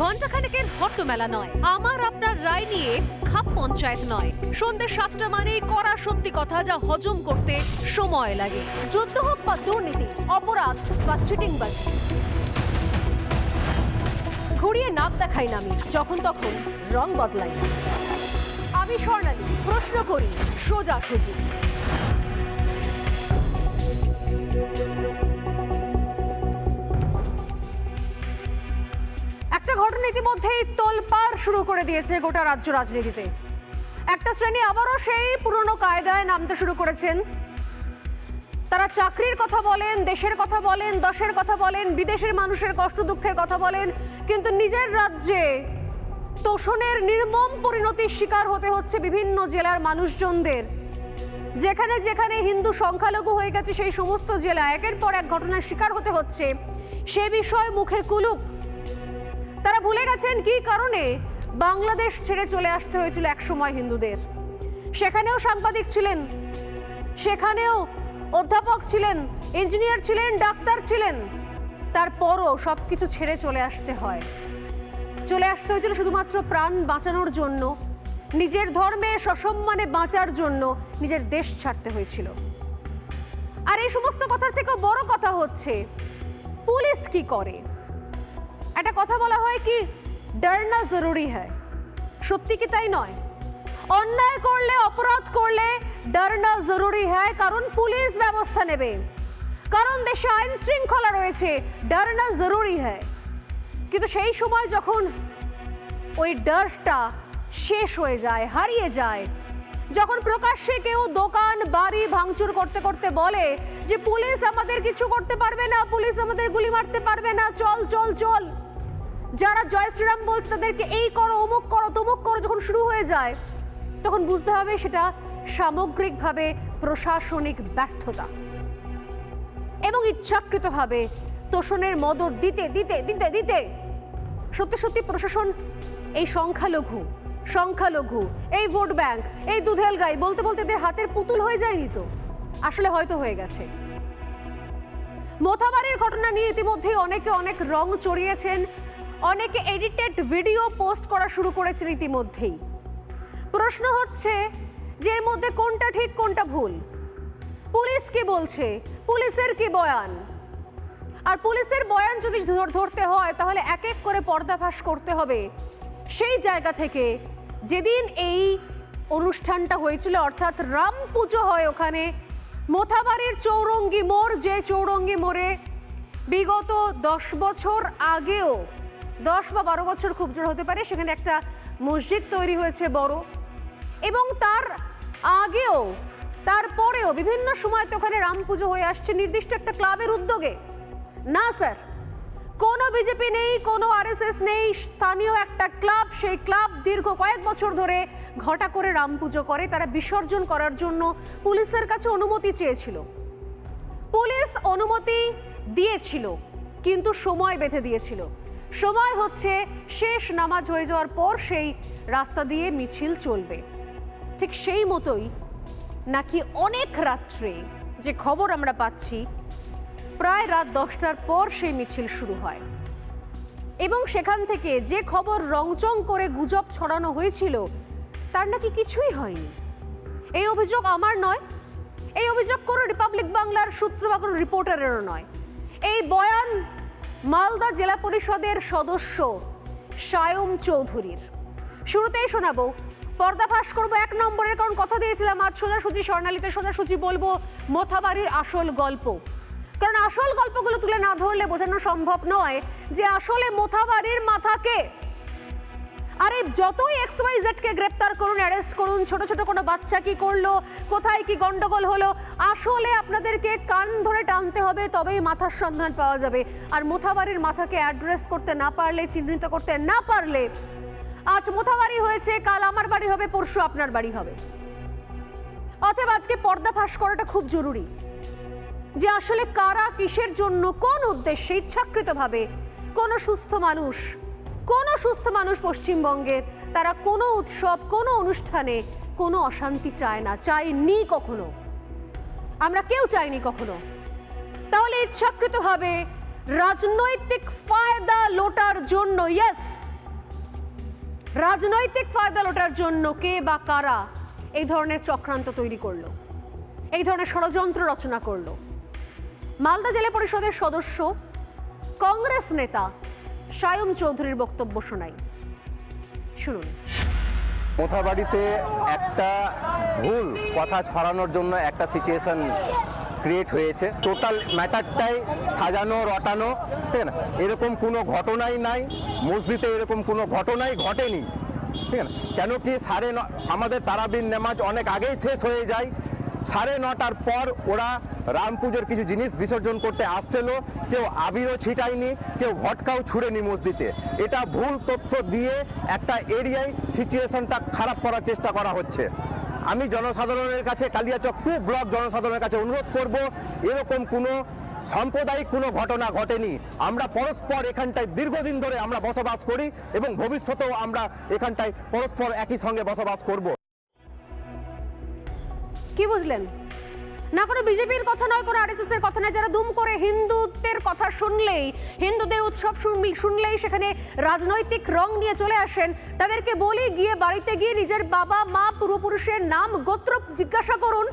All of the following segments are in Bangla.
ঘণ্টাখানেকের হট্টমেলা নয়, আমার আপনার রায় নিয়ে খাপ পঞ্চায়েত নয়। সন্ধ্যে 7টা মানেই করা সত্যি কথা, যা হজম করতে সময় লাগে। যুদ্ধ হোক বা দুর্নীতি, অপরাধ বা চিটিংবাজি, ঘুরিয়ে নাক দেখাই না আমি, যখন তখন রং বদলাই। আমি স্বর্ণালী, প্রশ্ন করি সোজাসুজি। একটা ঘটনা ইতিমধ্যেই তোলপাড় শুরু করে দিয়েছে গোটা রাজ্য রাজনীতিতে। একটা শ্রেণী আবারও সেই পুরনো কায়দায় নামতে শুরু করেছেন। তারা চাকরির কথা বলেন, দেশের কথা বলেন, দশের কথা বলেন, বিদেশের মানুষের কষ্ট দুঃখের কথা বলেন, কিন্তু নিজের রাজ্যে তোষণের নির্মম পরিণতির শিকার হতে হচ্ছে বিভিন্ন জেলার মানুষজনদের। যেখানে যেখানে হিন্দু সংখ্যালঘু হয়ে গেছে সেই সমস্ত জেলা একের পর এক ঘটনার শিকার হতে হচ্ছে। সে বিষয়ে মুখে কুলুপ। তারা ভুলে গেছেন কি কারণে বাংলাদেশ ছেড়ে চলে আসতে হয়েছিল একসময় হিন্দুদের। সেখানেও সাংবাদিক ছিলেন, সেখানেও অধ্যাপক ছিলেন, ইঞ্জিনিয়ার ছিলেন, ডাক্তার ছিলেন। তারপরও সবকিছু ছেড়ে চলে আসতে হয়েছিল শুধুমাত্র প্রাণ বাঁচানোর জন্য, নিজের ধর্মে সসম্মানে বাঁচার জন্য নিজের দেশ ছাড়তে হয়েছিল। আর এই সমস্ত কথার থেকেও বড় কথা হচ্ছে পুলিশ কি করে। একটা কথা বলা হয় কি, ডরনা জরুরি হ্যায়। সত্যি কি তাই নয়? অন্যায় করলে, অপরাধ করলে ডরনা জরুরি হ্যায়, কারণ পুলিশ ব্যবস্থা নেবে, কারণ দেশে আইন শৃঙ্খলা রয়েছে, ডরনা জরুরি হ্যায়। কিন্তু সেই সময় যখন ওই ডরটা শেষ হয়ে যায়, হারিয়ে যায়, যখন প্রকাশ্যে কেউ দোকান বাড়ি ভাঙচুর করতে করতে বলে যে পুলিশ আমাদের কিছু করতে পারবে না, পুলিশ আমাদের গুলি মারতে পারবে না, চল চল চল, যারা জয় শ্রীরাম বলছে তাদেরকে এই করো, অমুক করো, তমুক করো, যখন শুরু হয়ে যায় তখন বুঝতে হবে সেটা সামগ্রিকভাবে প্রশাসনিক ব্যর্থতা এবং ইচ্ছাকৃতভাবে তোষণের মদত দিতে দিতে দিতে দিতে সত্যি সত্যি প্রশাসন এই সংখ্যালঘু, এই ভোট ব্যাংক, এই দুধেল গাই বলতে বলতে এদের হাতের পুতুল হয়ে যায়নি তো? আসলে হয়তো হয়ে গেছে। মোথাবাড়ির ঘটনা নিয়ে ইতিমধ্যে অনেকে অনেক রং চড়িয়েছেন, অনেকে এডিটেড ভিডিও পোস্ট করা শুরু করেছেন ইতিমধ্যেই। প্রশ্ন হচ্ছে যে এর মধ্যে কোনটা ঠিক কোনটা ভুল? পুলিশ কি বলছে, পুলিশের কি বয়ান? আর পুলিশের বয়ান যদি ধরতে হয় তাহলে এক এক করে পর্দাফাশ করতে হবে সেই জায়গা থেকে যেদিন এই অনুষ্ঠানটা হয়েছিল, অর্থাৎ রাম পুজো হয় ওখানে মোথাবাড়ির চৌরঙ্গি মোড়, যে চৌরঙ্গি মোড়ে বিগত 10 বছর আগেও, 10 বা 12 বছর খুব জোর হতে পারে, সেখানে একটা মসজিদ তৈরি হয়েছে বড়, এবং তার আগেও তারপরেও বিভিন্ন সময় তো ওখানে রাম পুজো হয়ে আসছে নির্দিষ্ট একটা ক্লাবের উদ্যোগে। না স্যার, কোনো বিজেপি নেই, কোনো আরএসএস নেই, স্থানীয় একটা ক্লাব, সেই ক্লাব দীর্ঘ কয়েক বছর ধরে ঘটা করে রাম পুজো করে। তারা বিসর্জন করার জন্য পুলিশের কাছে অনুমতি চেয়েছিল, পুলিশ অনুমতি দিয়েছিল, কিন্তু সময় বেঁধে দিয়েছিল। সময় হচ্ছে শেষ নামাজ হয়ে যাওয়ার পর সেই রাস্তা দিয়ে মিছিল চলবে। ঠিক সেই মতোই নাকি অনেক রাত্রে, যে খবর আমরা পাচ্ছি, প্রায় রাত 10টার পর সেই মিছিল শুরু হয় এবং সেখান থেকে যে খবর রংচং করে গুজব ছড়ানো হয়েছিল তার নাকি কিছুই হয়নি। এই অভিযোগ আমার নয়, এই অভিযোগ কোনো রিপাবলিক বাংলার সূত্র বা কোনো রিপোর্টারেরও নয়। এই বয়ান মালদা জেলা পরিষদের সদস্য সায়ম চৌধুরীর। শুরুতেই শোনাবো, পর্দাফাশ করবো 1 নম্বরের, কারণ কথা দিয়েছিলাম আজ সোজাসুজি স্বর্ণালীতে সোজাসুজি বলবো মোথাবাড়ির আসল গল্প, কারণ আসল গল্পগুলো তুলে না ধরলে বোঝানো সম্ভব নয় যে আসলে মোথাবাড়ির মাথাকে। আরে যতই XYZ কে গ্রেপ্তার করুন, অ্যারেস্ট করুন, ছোট ছোট কোনো বাচ্চা কি করলো, কোথায় কি গন্ডগোল হলো, আসলে আপনাদেরকে কান ধরে টানতে হবে, তবেই মাথার সন্ধান পাওয়া যাবে। আর মোথাবাড়ির মাথাকে অ্যাড্রেস করতে না পারলে, চিহ্নিত করতে না পারলে, আজ মোথাবাড়ি হয়েছে, কাল আমার বাড়ি হবে, পরশু আপনার বাড়ি হবে। অতএব আজকে পর্দাফাশ করাটা খুব জরুরি যে আসলে কারা, কিসের জন্য, কোন উদ্দেশ্যে ইচ্ছাকৃতভাবে কোনো সুস্থ মানুষ পশ্চিমবঙ্গের, তারা কোনো উৎসব, কোনো অনুষ্ঠানে কোনো অশান্তি চায় না, চাইনি কখনো, আমরা কেউ চাইনি কখনো। তাহলে ইচ্ছাকৃতভাবে রাজনৈতিক ফায়দা লোটার জন্য, ইয়েস, রাজনৈতিক ফায়দা লোটার জন্য কে বা কারা এই ধরনের চক্রান্ত তৈরি করলো, এই ধরনের ষড়যন্ত্র রচনা করলো? মালদা জেলা পরিষদের সদস্য কংগ্রেস নেতা সায়ম চৌধুরীর বক্তব্য শোনাই, শুনুন। মোথাবাড়িতে একটা ভুল কথা ছড়ানোর জন্য একটা সিচুয়েশন ক্রিয়েট হয়েছে। টোটাল ম্যাটারটাই সাজানো রটানো, ঠিক আছে না? এরকম কোনো ঘটনাই নাই, মসজিদে এরকম কোনো ঘটনাই ঘটেনি, ঠিক আছে না? কেন কি আমাদের তারাবির নামাজ অনেক আগেই শেষ হয়ে যায়। 9:30 পর ওরা রাম পুজোর কিছু জিনিস বিসর্জন করতে আসছিল, কেউ আবিরও ছিটায়নি, কেউ ভটকাও ছুড়েনি মসজিদে। এটা ভুল তথ্য দিয়ে একটা এরিয়ায় সিচুয়েশনটা খারাপ করার চেষ্টা করা হচ্ছে। আমি জনসাধারণের কাছে, কালিয়াচক 2 ব্লক জনসাধারণের কাছে অনুরোধ করব, এরকম কোনো সাম্প্রদায়িক কোনো ঘটনা ঘটেনি। আমরা পরস্পর এখানটায় দীর্ঘদিন ধরে আমরা বসবাস করি এবং ভবিষ্যতেও আমরা এখানটায় পরস্পর একই সঙ্গে বসবাস করব। কি বুঝলেন? না কোনো বিজেপির কথা নয়, কোনো আরএসএস এর কথা নয়। যারা দুম করে হিন্দুত্বের কথা শুনলেই, হিন্দুদের উৎসব শুনলেই সেখানে রাজনৈতিক রং নিয়ে চলে আসেন, তাদেরকে বলি গিয়ে বাড়িতে গিয়ে নিজের বাবা মা পূর্বপুরুষের নাম গোত্র জিজ্ঞাসা করুন।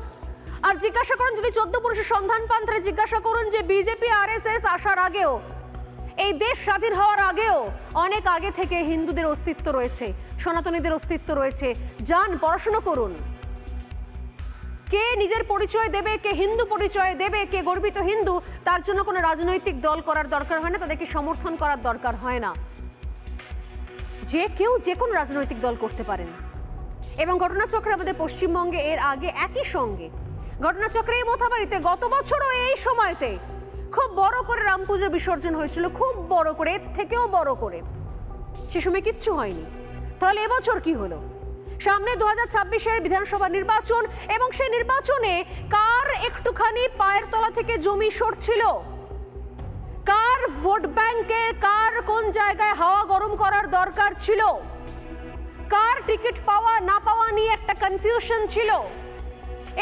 আর জিজ্ঞাসা করুন, যদি 14 পুরুষের সন্ধান পান তাহলে জিজ্ঞাসা করুন যে বিজেপি আরএসএস আসার আগেও, এই দেশ স্বাধীন হওয়ার আগেও অনেক আগে থেকে হিন্দুদের অস্তিত্ব রয়েছে, সনাতনীদের অস্তিত্ব রয়েছে। যান পড়াশোনা করুন। কে নিজের পরিচয় দেবে, কে হিন্দু পরিচয় দেবে, কে গর্বিত হিন্দু, তার জন্য কোনো রাজনৈতিক দল করার দরকার হয় না, তাদেরকে সমর্থন করার দরকার হয় না। যে কেউ যে কোনো রাজনৈতিক দল করতে পারেন। এবং ঘটনাচক্রে আমাদের পশ্চিমবঙ্গে এর আগে একই সঙ্গে ঘটনাচক্রে এই মোথাবাড়িতে গত বছরও এই সময়তে খুব বড় করে রাম পুজো বিসর্জন হয়েছিল, খুব বড় করে, এর থেকেও বড় করে। সে সময় কিচ্ছু হয়নি। তাহলে এবছর কি হলো? সামনে 2026-এর বিধানসভা নির্বাচন, এবং সেই নির্বাচনে কার একটুখানি পায়ের তলা থেকে জমি সরছিল, কার ভোট ব্যাংকের কার কোন জায়গায় হাওয়া গরম করার দরকার ছিল, কার টিকিট পাওয়া না পাওয়া নিয়ে একটা কনফিউশন ছিল,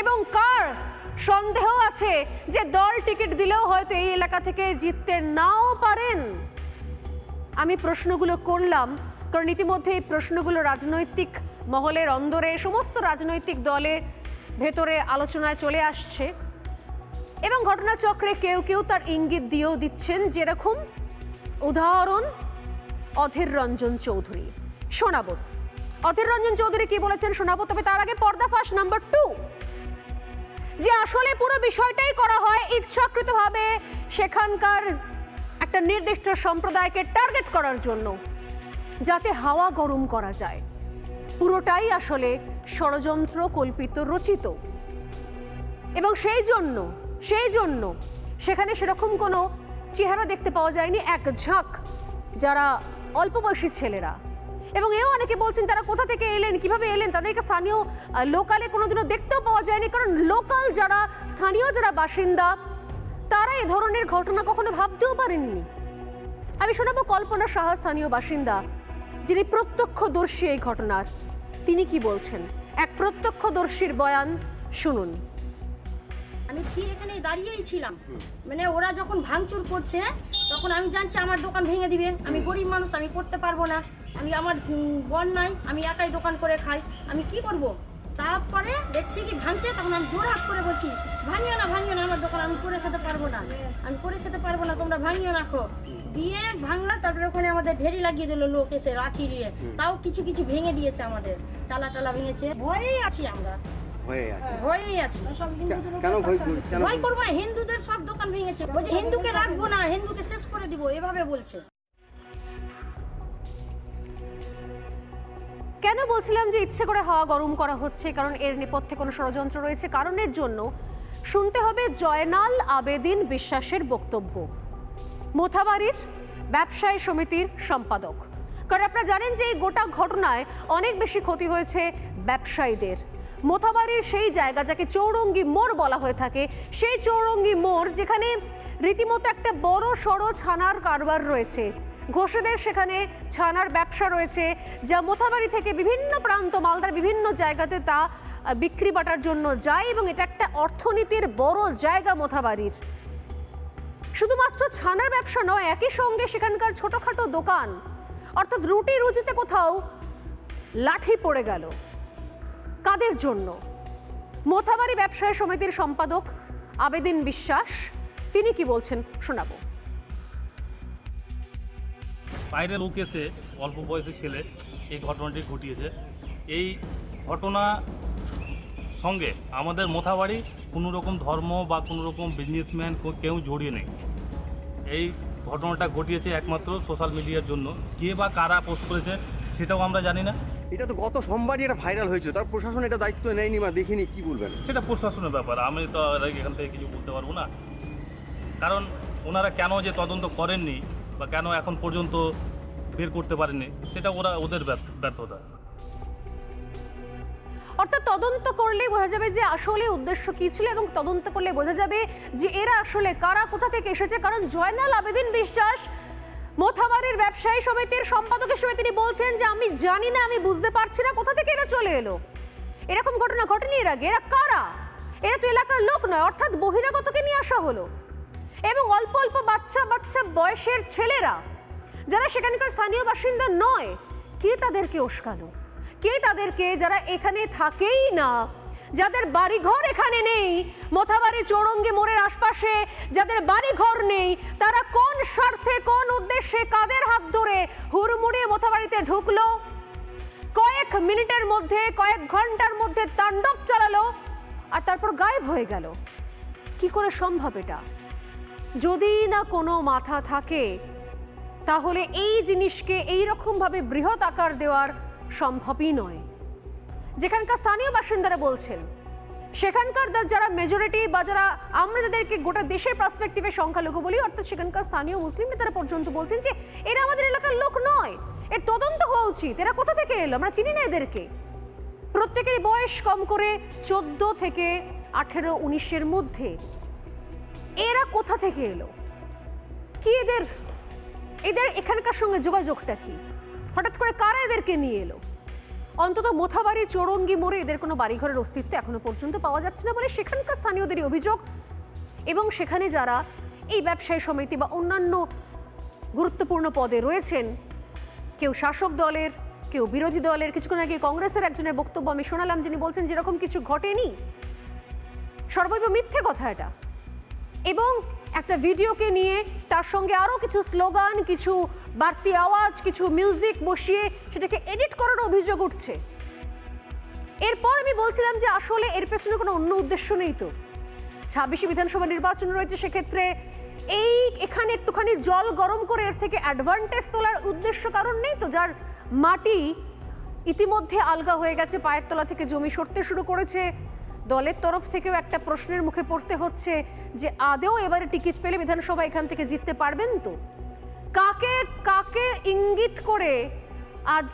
এবং কার সন্দেহ আছে যে দল টিকিট দিলেও হয়তো এই এলাকা থেকে জিততে নাও পারেন। আমি প্রশ্নগুলো করলাম কারণ ইতিমধ্যে এই প্রশ্নগুলো রাজনৈতিক মহলের অন্দরে, সমস্ত রাজনৈতিক দলের ভেতরে আলোচনায় চলে আসছে, এবং ঘটনাচক্রে কেউ কেউ তার ইঙ্গিত দিয়েও দিচ্ছেন। যেরকম উদাহরণ অধীর রঞ্জন চৌধুরী, শোনাবো অধীর রঞ্জন চৌধুরী কি বলেছেন, শোনাবো। তবে তার আগে পর্দাফাশ নাম্বার 2, যে আসলে পুরো বিষয়টাই করা হয় ইচ্ছাকৃতভাবে সেখানকার একটা নির্দিষ্ট সম্প্রদায়কে টার্গেট করার জন্য, যাতে হাওয়া গরম করা যায়। পুরোটাই আসলে ষড়যন্ত্র, কল্পিত, রচিত। এবং সেই জন্য সেখানে সেরকম কোনো চেহারা দেখতে পাওয়া যায়নি, এক ঝাঁক যারা অল্প বয়সী ছেলেরা। এবং এও অনেকে বলছেন তারা কোথা থেকে এলেন, কিভাবে এলেন, তাদেরকে স্থানীয় লোকালে কোনোদিনও দেখতেও পাওয়া যায়নি। কারণ লোকাল যারা, স্থানীয় যারা বাসিন্দা, তারা এ ধরনের ঘটনা কখনো ভাবতেও পারেননি। আমি শোনাবো কল্পনা সাহা, স্থানীয় বাসিন্দা, যিনি প্রত্যক্ষদর্শী এই ঘটনার। তিনি কি বলছেন, এক প্রত্যক্ষদর্শীর বয়ান শুনুন। আমি ঠিক এখানে দাঁড়িয়েই ছিলাম, মানে ওরা যখন ভাঙচুর করছে তখন আমি জানছি আমার দোকান ভেঙে দিবে। আমি গরিব মানুষ, আমি করতে পারবো না, আমার বর নাই, আমি একাই দোকান করে খাই, আমি কি করব। তারপরে দেখছি কি ভাঙছে, তখন আমি জোর হাত করে বলছি ভাঙিও না আমার দোকান, আমি করে খেতে পারবো না, তোমরা ভাঙিও রাখো। দিয়ে ভাঙলা, তারপরে ওখানে আমাদের ঢেরি লাগিয়ে দিল লোক এসে লাঠি নিয়ে, তাও কিছু ভেঙে দিয়েছে, আমাদের চালা টালা ভেঙেছে। ভয়েই আছি আমরা, ভয়েই আছি। ভয় করবো না, হিন্দুদের সব দোকান ভেঙেছে, বলছে হিন্দুকে রাখবো না, হিন্দুকে শেষ করে দিব, এভাবে বলছে। কেন বলছিলাম যে ইচ্ছে করে হাওয়া গরম করা হচ্ছে? কারণ এর নেপথ্যে কোনো ষড়যন্ত্র রয়েছে। কারণের জন্য শুনতে হবে জয়নাল আবেদিন বিশ্বাসের বক্তব্য, মোথাবাড়ির ব্যবসায়ী সমিতির সম্পাদক। কারণ আপনারা জানেন যে এই গোটা ঘটনায় অনেক বেশি ক্ষতি হয়েছে ব্যবসায়ীদের। মোথাবাড়ির সেই জায়গা যাকে চৌরঙ্গি মোড় বলা হয়ে থাকে, সেই চৌরঙ্গি মোড় যেখানে রীতিমতো একটা বড় সড়ো ছানার কারবার রয়েছে, ঘোষেদের সেখানে ছানার ব্যবসা রয়েছে, যা মোথাবাড়ি থেকে বিভিন্ন প্রান্ত, মালদার বিভিন্ন জায়গাতে তা বিক্রি বাটার জন্য যায়, এবং এটা একটা অর্থনীতির বড় জায়গা মোথাবাড়ির। শুধুমাত্র ছানার ব্যবসা নয়, একই সঙ্গে সেখানকার ছোটখাটো দোকান, অর্থাৎ রুটি রুজিতে কোথাও লাঠি পড়ে গেল। কাদের জন্য? মোথাবাড়ি ব্যবসায়ী সমিতির সম্পাদক আবেদিন বিশ্বাস তিনি কি বলছেন শোনাবো। বাইরে লোক এসে অল্প বয়সী ছেলে এই ঘটনাটি ঘটিয়েছে। এই ঘটনা সঙ্গে আমাদের মোথাবাড়ি কোনো রকম ধর্ম বা কোনো রকম বিজনেসম্যান কেউ জড়িয়ে নেই। এই ঘটনাটা ঘটিয়েছে একমাত্র সোশ্যাল মিডিয়ার জন্য। কে বা কারা পোস্ট করেছে সেটাও আমরা জানি না। এটা তো গত সোমবারই এটা ভাইরাল হয়েছে, তার প্রশাসন এটা দায়িত্ব নেয়নি বা দেখিনি, কি বলবেন? সেটা প্রশাসনের ব্যাপার, আমি তো এখান থেকে কিছু বলতে পারবো না। কারণ ওনারা কেন যে তদন্ত করেননি বা কেন এখন পর্যন্ত বের করতে পারেননি সেটা ওদের ব্যর্থতা। অর্থাৎ তদন্ত করলে বোঝা যাবে যে আসলে উদ্দেশ্য কি ছিল এবং তদন্ত করলে বোঝা যাবে যে এরা আসলে কারা, কোথা থেকে এসেছে। কারণ জয়নাল আবেদিন বিশ্বাস মোথাবাড়ির ব্যবসায়ী সমিতির সম্পাদক হিসেবে তিনি বলছেন যে আমি জানি না, আমি বুঝতে পারছি না কোথা থেকে এরা চলে এলো। এরকম ঘটনা ঘটেনি এর আগে। এরা কারা? এরা তো এলাকার লোক নয়, অর্থাৎ বহিরাগতকে নিয়ে আসা হলো। এবং অল্প অল্প বাচ্চা বাচ্চা বয়সের ছেলেরা যারা সেখানকার স্থানীয় বাসিন্দা নয়, কে তাদেরকে উস্কালো? কে তাদেরকে, যারা এখানে থাকেই না, যাদের বাড়িঘর এখানে নেই, মোথাবাড়ি চৌরঙ্গি মোড়ের আশপাশে যাদের বাড়িঘর নেই, তারা কোন স্বার্থে, কোন উদ্দেশ্যে, কাদের হাত ধরে হুড়মুড়িয়ে মোথাবাড়িতে ঢুকলো, কয়েক মিনিটের মধ্যে, কয়েক ঘন্টার মধ্যে তাণ্ডব চালালো আর তারপর গায়েব হয়ে গেল? কি করে সম্ভব এটা? যদি না কোনো মাথা থাকে তাহলে এই জিনিসকে এইরকমভাবে বৃহৎ আকার দেওয়ার সম্ভবই নয়। যেখানকার স্থানীয় বাসিন্দারা বলছেন, সেখানকার যারা মেজরিটি বা যারা আমরা যাদেরকে গোটা দেশের পার্সপেক্টিভে সংখ্যালঘু বলি, অর্থাৎ সেখানকার স্থানীয় মুসলিম নেতারা পর্যন্ত বলছেন যে এরা আমাদের এলাকার লোক নয়, এর তদন্ত হওয়া উচিত। এরা কোথা থেকে এলো? আমরা চিনি না এদেরকে। প্রত্যেকেরই বয়স কম করে 14 থেকে 18-19-এর মধ্যে। এরা কোথা থেকে এলো? কি এদের এখানকার সঙ্গে যোগাযোগটা কি? হঠাৎ করে কারা এদেরকে নিয়ে এলো? অন্তত মোথাবাড়ি চৌরঙ্গি মোড়ে এদের কোনো বাড়িঘরের অস্তিত্ব এখনো পর্যন্ত পাওয়া যাচ্ছে না বলে সেখানকার স্থানীয়দেরই অভিযোগ। এবং সেখানে যারা এই ব্যবসায়ী সমিতি বা অন্যান্য গুরুত্বপূর্ণ পদে রয়েছেন, কেউ শাসক দলের, কেউ বিরোধী দলের। কিছুক্ষণ আগে কংগ্রেসের একজনের বক্তব্য আমি শোনালাম, যিনি বলছেন যেরকম কিছু ঘটেনি, সর্বৈব মিথ্যে কথা এটা। এবং একটা ভিডিওকে নিয়ে তার সঙ্গে আরও কিছু স্লোগান, কিছু বাড়তি আওয়াজ, কিছু মিউজিক বসিয়ে সেটাকে এডিট করার অভিযোগ উঠছে। এরপর আমি বলছিলাম যে আসলে এর পেছনে কোনো অন্য উদ্দেশ্য নেই তো। 26 বিধানসভা নির্বাচন রয়েছে, সেক্ষেত্রে এখানে একটুখানি জল গরম করে এর থেকে অ্যাডভান্টেজ তোলার উদ্দেশ্য কারণ নেই তো? যার মাটি ইতিমধ্যে আলগা হয়ে গেছে, পায়ের তলা থেকে জমি সরতে শুরু করেছে, দলের তরফ থেকেও একটা প্রশ্নের মুখে পড়তে হচ্ছে যে আদেও এবারে টিকিট পেলে বিধানসভা এখান থেকে জিততে পারবেন তো? কাকে কাকে ইঙ্গিত করে আজ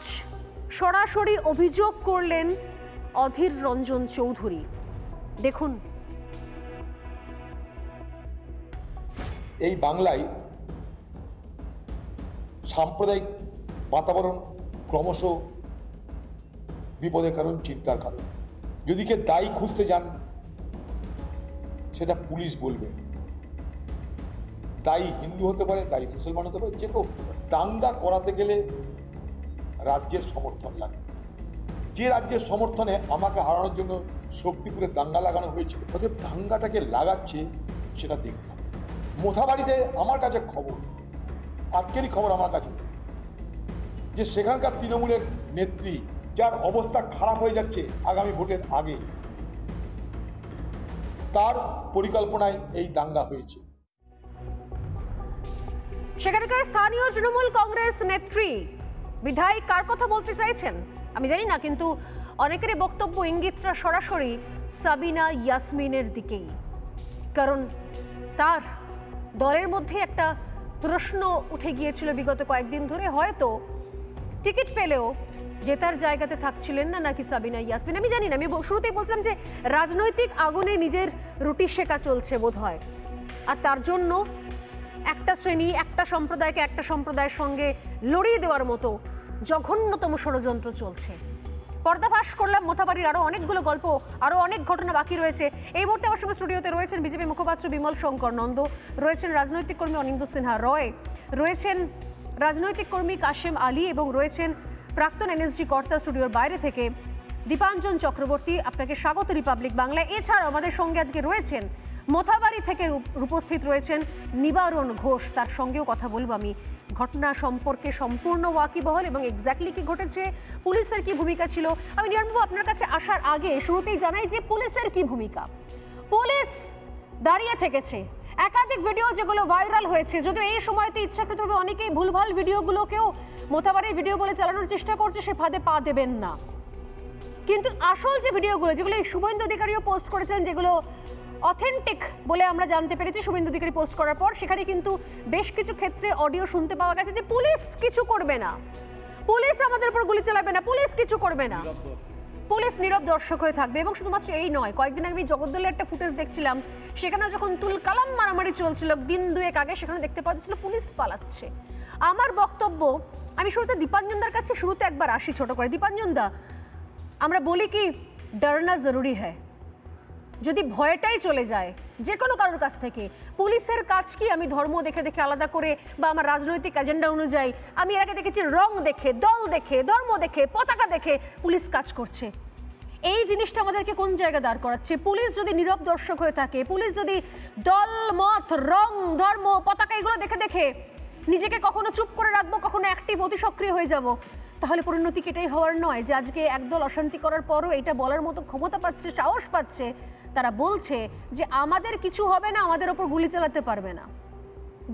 সরাসরি অভিযোগ করলেন অধীর রঞ্জন চৌধুরী? দেখুন। এই বাংলায় সাম্প্রদায়িক বাতাবরণ ক্রমশ বিপদের কারণ, চিন্তার কারণ। যদি কে দায়ী খুঁজতে যান সেটা পুলিশ বলবে। দায়ী হিন্দু হতে পারে, দায়ী মুসলমান হতে পারে, যে কেউ। দাঙ্গা করাতে গেলে রাজ্যের সমর্থন লাগে। যে রাজ্যের সমর্থনে আমাকে হারানোর জন্য শক্তিপুরে দাঙ্গা লাগানো হয়েছিল, অতএব দাঙ্গাটাকে লাগাচ্ছে সেটা দেখতে হবে। মোথাবাড়িতে আমার কাছে খবর, আজকেরই খবর আমার কাছে, যে সেখানকার তৃণমূলের নেত্রী, যার অবস্থা খারাপ হয়ে যাচ্ছে আগামী ভোটের আগে, তার পরিকল্পনায় এই দাঙ্গা হয়েছে। সেখানকার স্থানীয় তৃণমূল কংগ্রেস নেত্রী বিধায়ক কার কথা বলতে চাইছেন আমি জানি না, কিন্তু অনেকেরই বক্তব্য ইঙ্গিতটা সরাসরি সাবিনা ইয়াসমিনের দিকেই। কারণ তার দলের মধ্যে একটা প্রশ্ন উঠে গিয়েছিল বিগত কয়েকদিন ধরে, হয়তো টিকিট পেলেও জেতার জায়গাতে থাকছিলেন না নাকি সাবিনা ইয়াসমিন, আমি জানি না। আমি শুরুতেই বলছিলাম যে রাজনৈতিক আগুনে নিজের রুটি সেকা চলছে বোধ হয়, আর তার জন্য একটা শ্রেণী, একটা সম্প্রদায়কে একটা সম্প্রদায়ের সঙ্গে লড়িয়ে দেওয়ার মতো জঘন্যতম ষড়যন্ত্র চলছে। পর্দাফাশ করলাম মোথাবাড়ির আরও অনেকগুলো গল্প, আরও অনেক ঘটনা বাকি রয়েছে। এই মুহূর্তে আমার সঙ্গে স্টুডিওতে রয়েছেন বিজেপি মুখপাত্র বিমল শঙ্কর নন্দ, রয়েছেন রাজনৈতিক কর্মী অনিন্দ্য সিনহা রয়, রয়েছেন রাজনৈতিক কর্মী কাশেম আলী এবং রয়েছেন প্রাক্তন এনএসজি কর্তা স্টুডিওর বাইরে থেকে দীপাঞ্জন চক্রবর্তী, আপনাকে স্বাগত রিপাবলিক বাংলায়। এছাড়াও আমাদের সঙ্গে আজকে রয়েছেন মোথাবাড়ি থেকে উপস্থিত রয়েছেন নিবারণ ঘোষ, তার সঙ্গেও কথা বলবো আমি ঘটনা সম্পর্কে সম্পূর্ণ ওয়াকিবহল এবং এক্স্যাক্টলি কি ঘটেছে, পুলিশের কি ভূমিকা ছিল। আমি নির্মবাবু আপনার কাছে আসার আগে শুরুতেই জানাই যে পুলিশের কি ভূমিকা। পুলিশ দাঁড়িয়ে থেকেছে, একাধিক ভিডিও যেগুলো ভাইরাল হয়েছে, যদিও এই সময়তে ইচ্ছাকৃতভাবে অনেকেই ভুলভাল ভিডিওগুলোকেও মোথাবাড়ির ভিডিও বলে চালানোর চেষ্টা করছে, সে ফাঁদে পা দেবেন না। কিন্তু আসল যে ভিডিওগুলো, যেগুলো শুভেন্দু অধিকারীও পোস্ট করেছেন, যেগুলো অথেন্টিক বলে আমরা জানতে পেরেছি শুভেন্দু অধিকারী পোস্ট করার পর, সেখানে কিন্তু বেশ কিছু ক্ষেত্রে অডিও শুনতে পাওয়া গেছে যে পুলিশ কিছু করবে না, পুলিশ আমাদের উপর গুলি চালাবে না, পুলিশ কিছু করবে না, পুলিশ নীরব দর্শক হয়ে থাকবে। এবং শুধুমাত্র এই নয়, কয়েকদিন আগে আমি জগদ্দলের একটা ফুটেজ দেখছিলাম, সেখানে যখন তুলকালাম মারামারি চলছিল দিন দুয়েক আগে, সেখানে দেখতে পাওয়া যাচ্ছিল পুলিশ পালাচ্ছে। আমার বক্তব্য, আমি শুরুতে দীপাঞ্জনদার কাছে শুরুতে একবার আসি ছোট করে। দীপাঞ্জনদা, আমরা বলি কি ডরনা জরুরি হ্যায়, যদি ভয়টাই চলে যায় যে কোনো কারোর কাছ থেকে, পুলিশের কাজ কি আমি ধর্ম দেখে দেখে আলাদা করে বা আমার রাজনৈতিক এজেন্ডা অনুযায়ী, আমি এর আগে দেখেছি রং দেখে, দল দেখে, ধর্ম দেখে, পতাকা দেখে পুলিশ কাজ করছে। এই জিনিসটা আমাদেরকে কোন জায়গায় দাঁড় করাচ্ছে? পুলিশ যদি নীরব দর্শক হয়ে থাকে, পুলিশ যদি দল মত, রং, ধর্ম, পতাকা এগুলো দেখে দেখে নিজেকে কখনো চুপ করে রাখবো, কখনো অ্যাক্টিভ অতি সক্রিয় হয়ে যাব, তাহলে পরিণতি এটাই হওয়ার নয় যে আজকে একদল অশান্তি করার পরও এটা বলার মতো ক্ষমতা পাচ্ছে, সাহস পাচ্ছে, তারা বলছে যে আমাদের কিছু হবে না, আমাদের ওপর গুলি চালাতে পারবে না।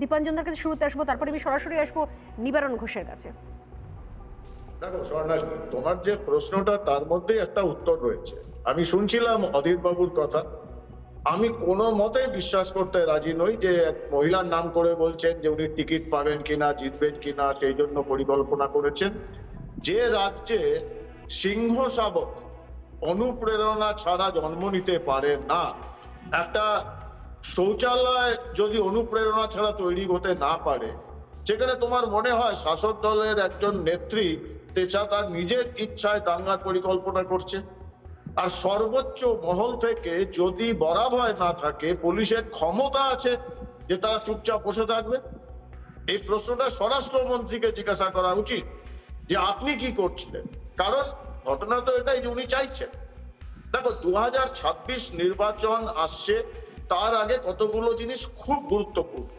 দীপাঞ্জনদার কাছে শুরুতে আসবো, তারপরে আমি সরাসরি আসবো নিবারণ ঘোষের কাছে। দেখো স্বর্ণালী, তোমার যে প্রশ্নটা তার মধ্যেই একটা উত্তর রয়েছে। আমি শুনছিলাম অধীর বাবুর কথা, আমি কোনো মতে বিশ্বাস করতে রাজি নই যে এক মহিলার নাম করে বলছেন যে উনি টিকিট পাবেন কিনা, জিতবেন কিনা, সেই জন্য পরিকল্পনা করেছেন। যে রাজ্যে সিংহ শাবক অনুপ্রেরণা ছাড়া জন্ম নিতে পারে না, একটা শৌচালয় যদি অনুপ্রেরণা ছাড়া তৈরি হতে না পারে, সেখানে তোমার মনে হয় শাসক দলের একজন নেত্রী তেজা তার নিজের ইচ্ছায় দাঙ্গার পরিকল্পনা করছে? আর সর্বোচ্চ মহল থেকে যদি বরাভয় না থাকে, পুলিশের ক্ষমতা আছে যে তারা চুপচাপ বসে থাকবে? এই প্রশ্নটা স্বরাষ্ট্রমন্ত্রীকে জিজ্ঞাসা করা উচিত যে আপনি কি করছিলেন। কারণ ঘটনা তো এটাই যে উনি চাইছেন। দেখো, 2026 নির্বাচন আসছে, তার আগে কতগুলো জিনিস খুব গুরুত্বপূর্ণ,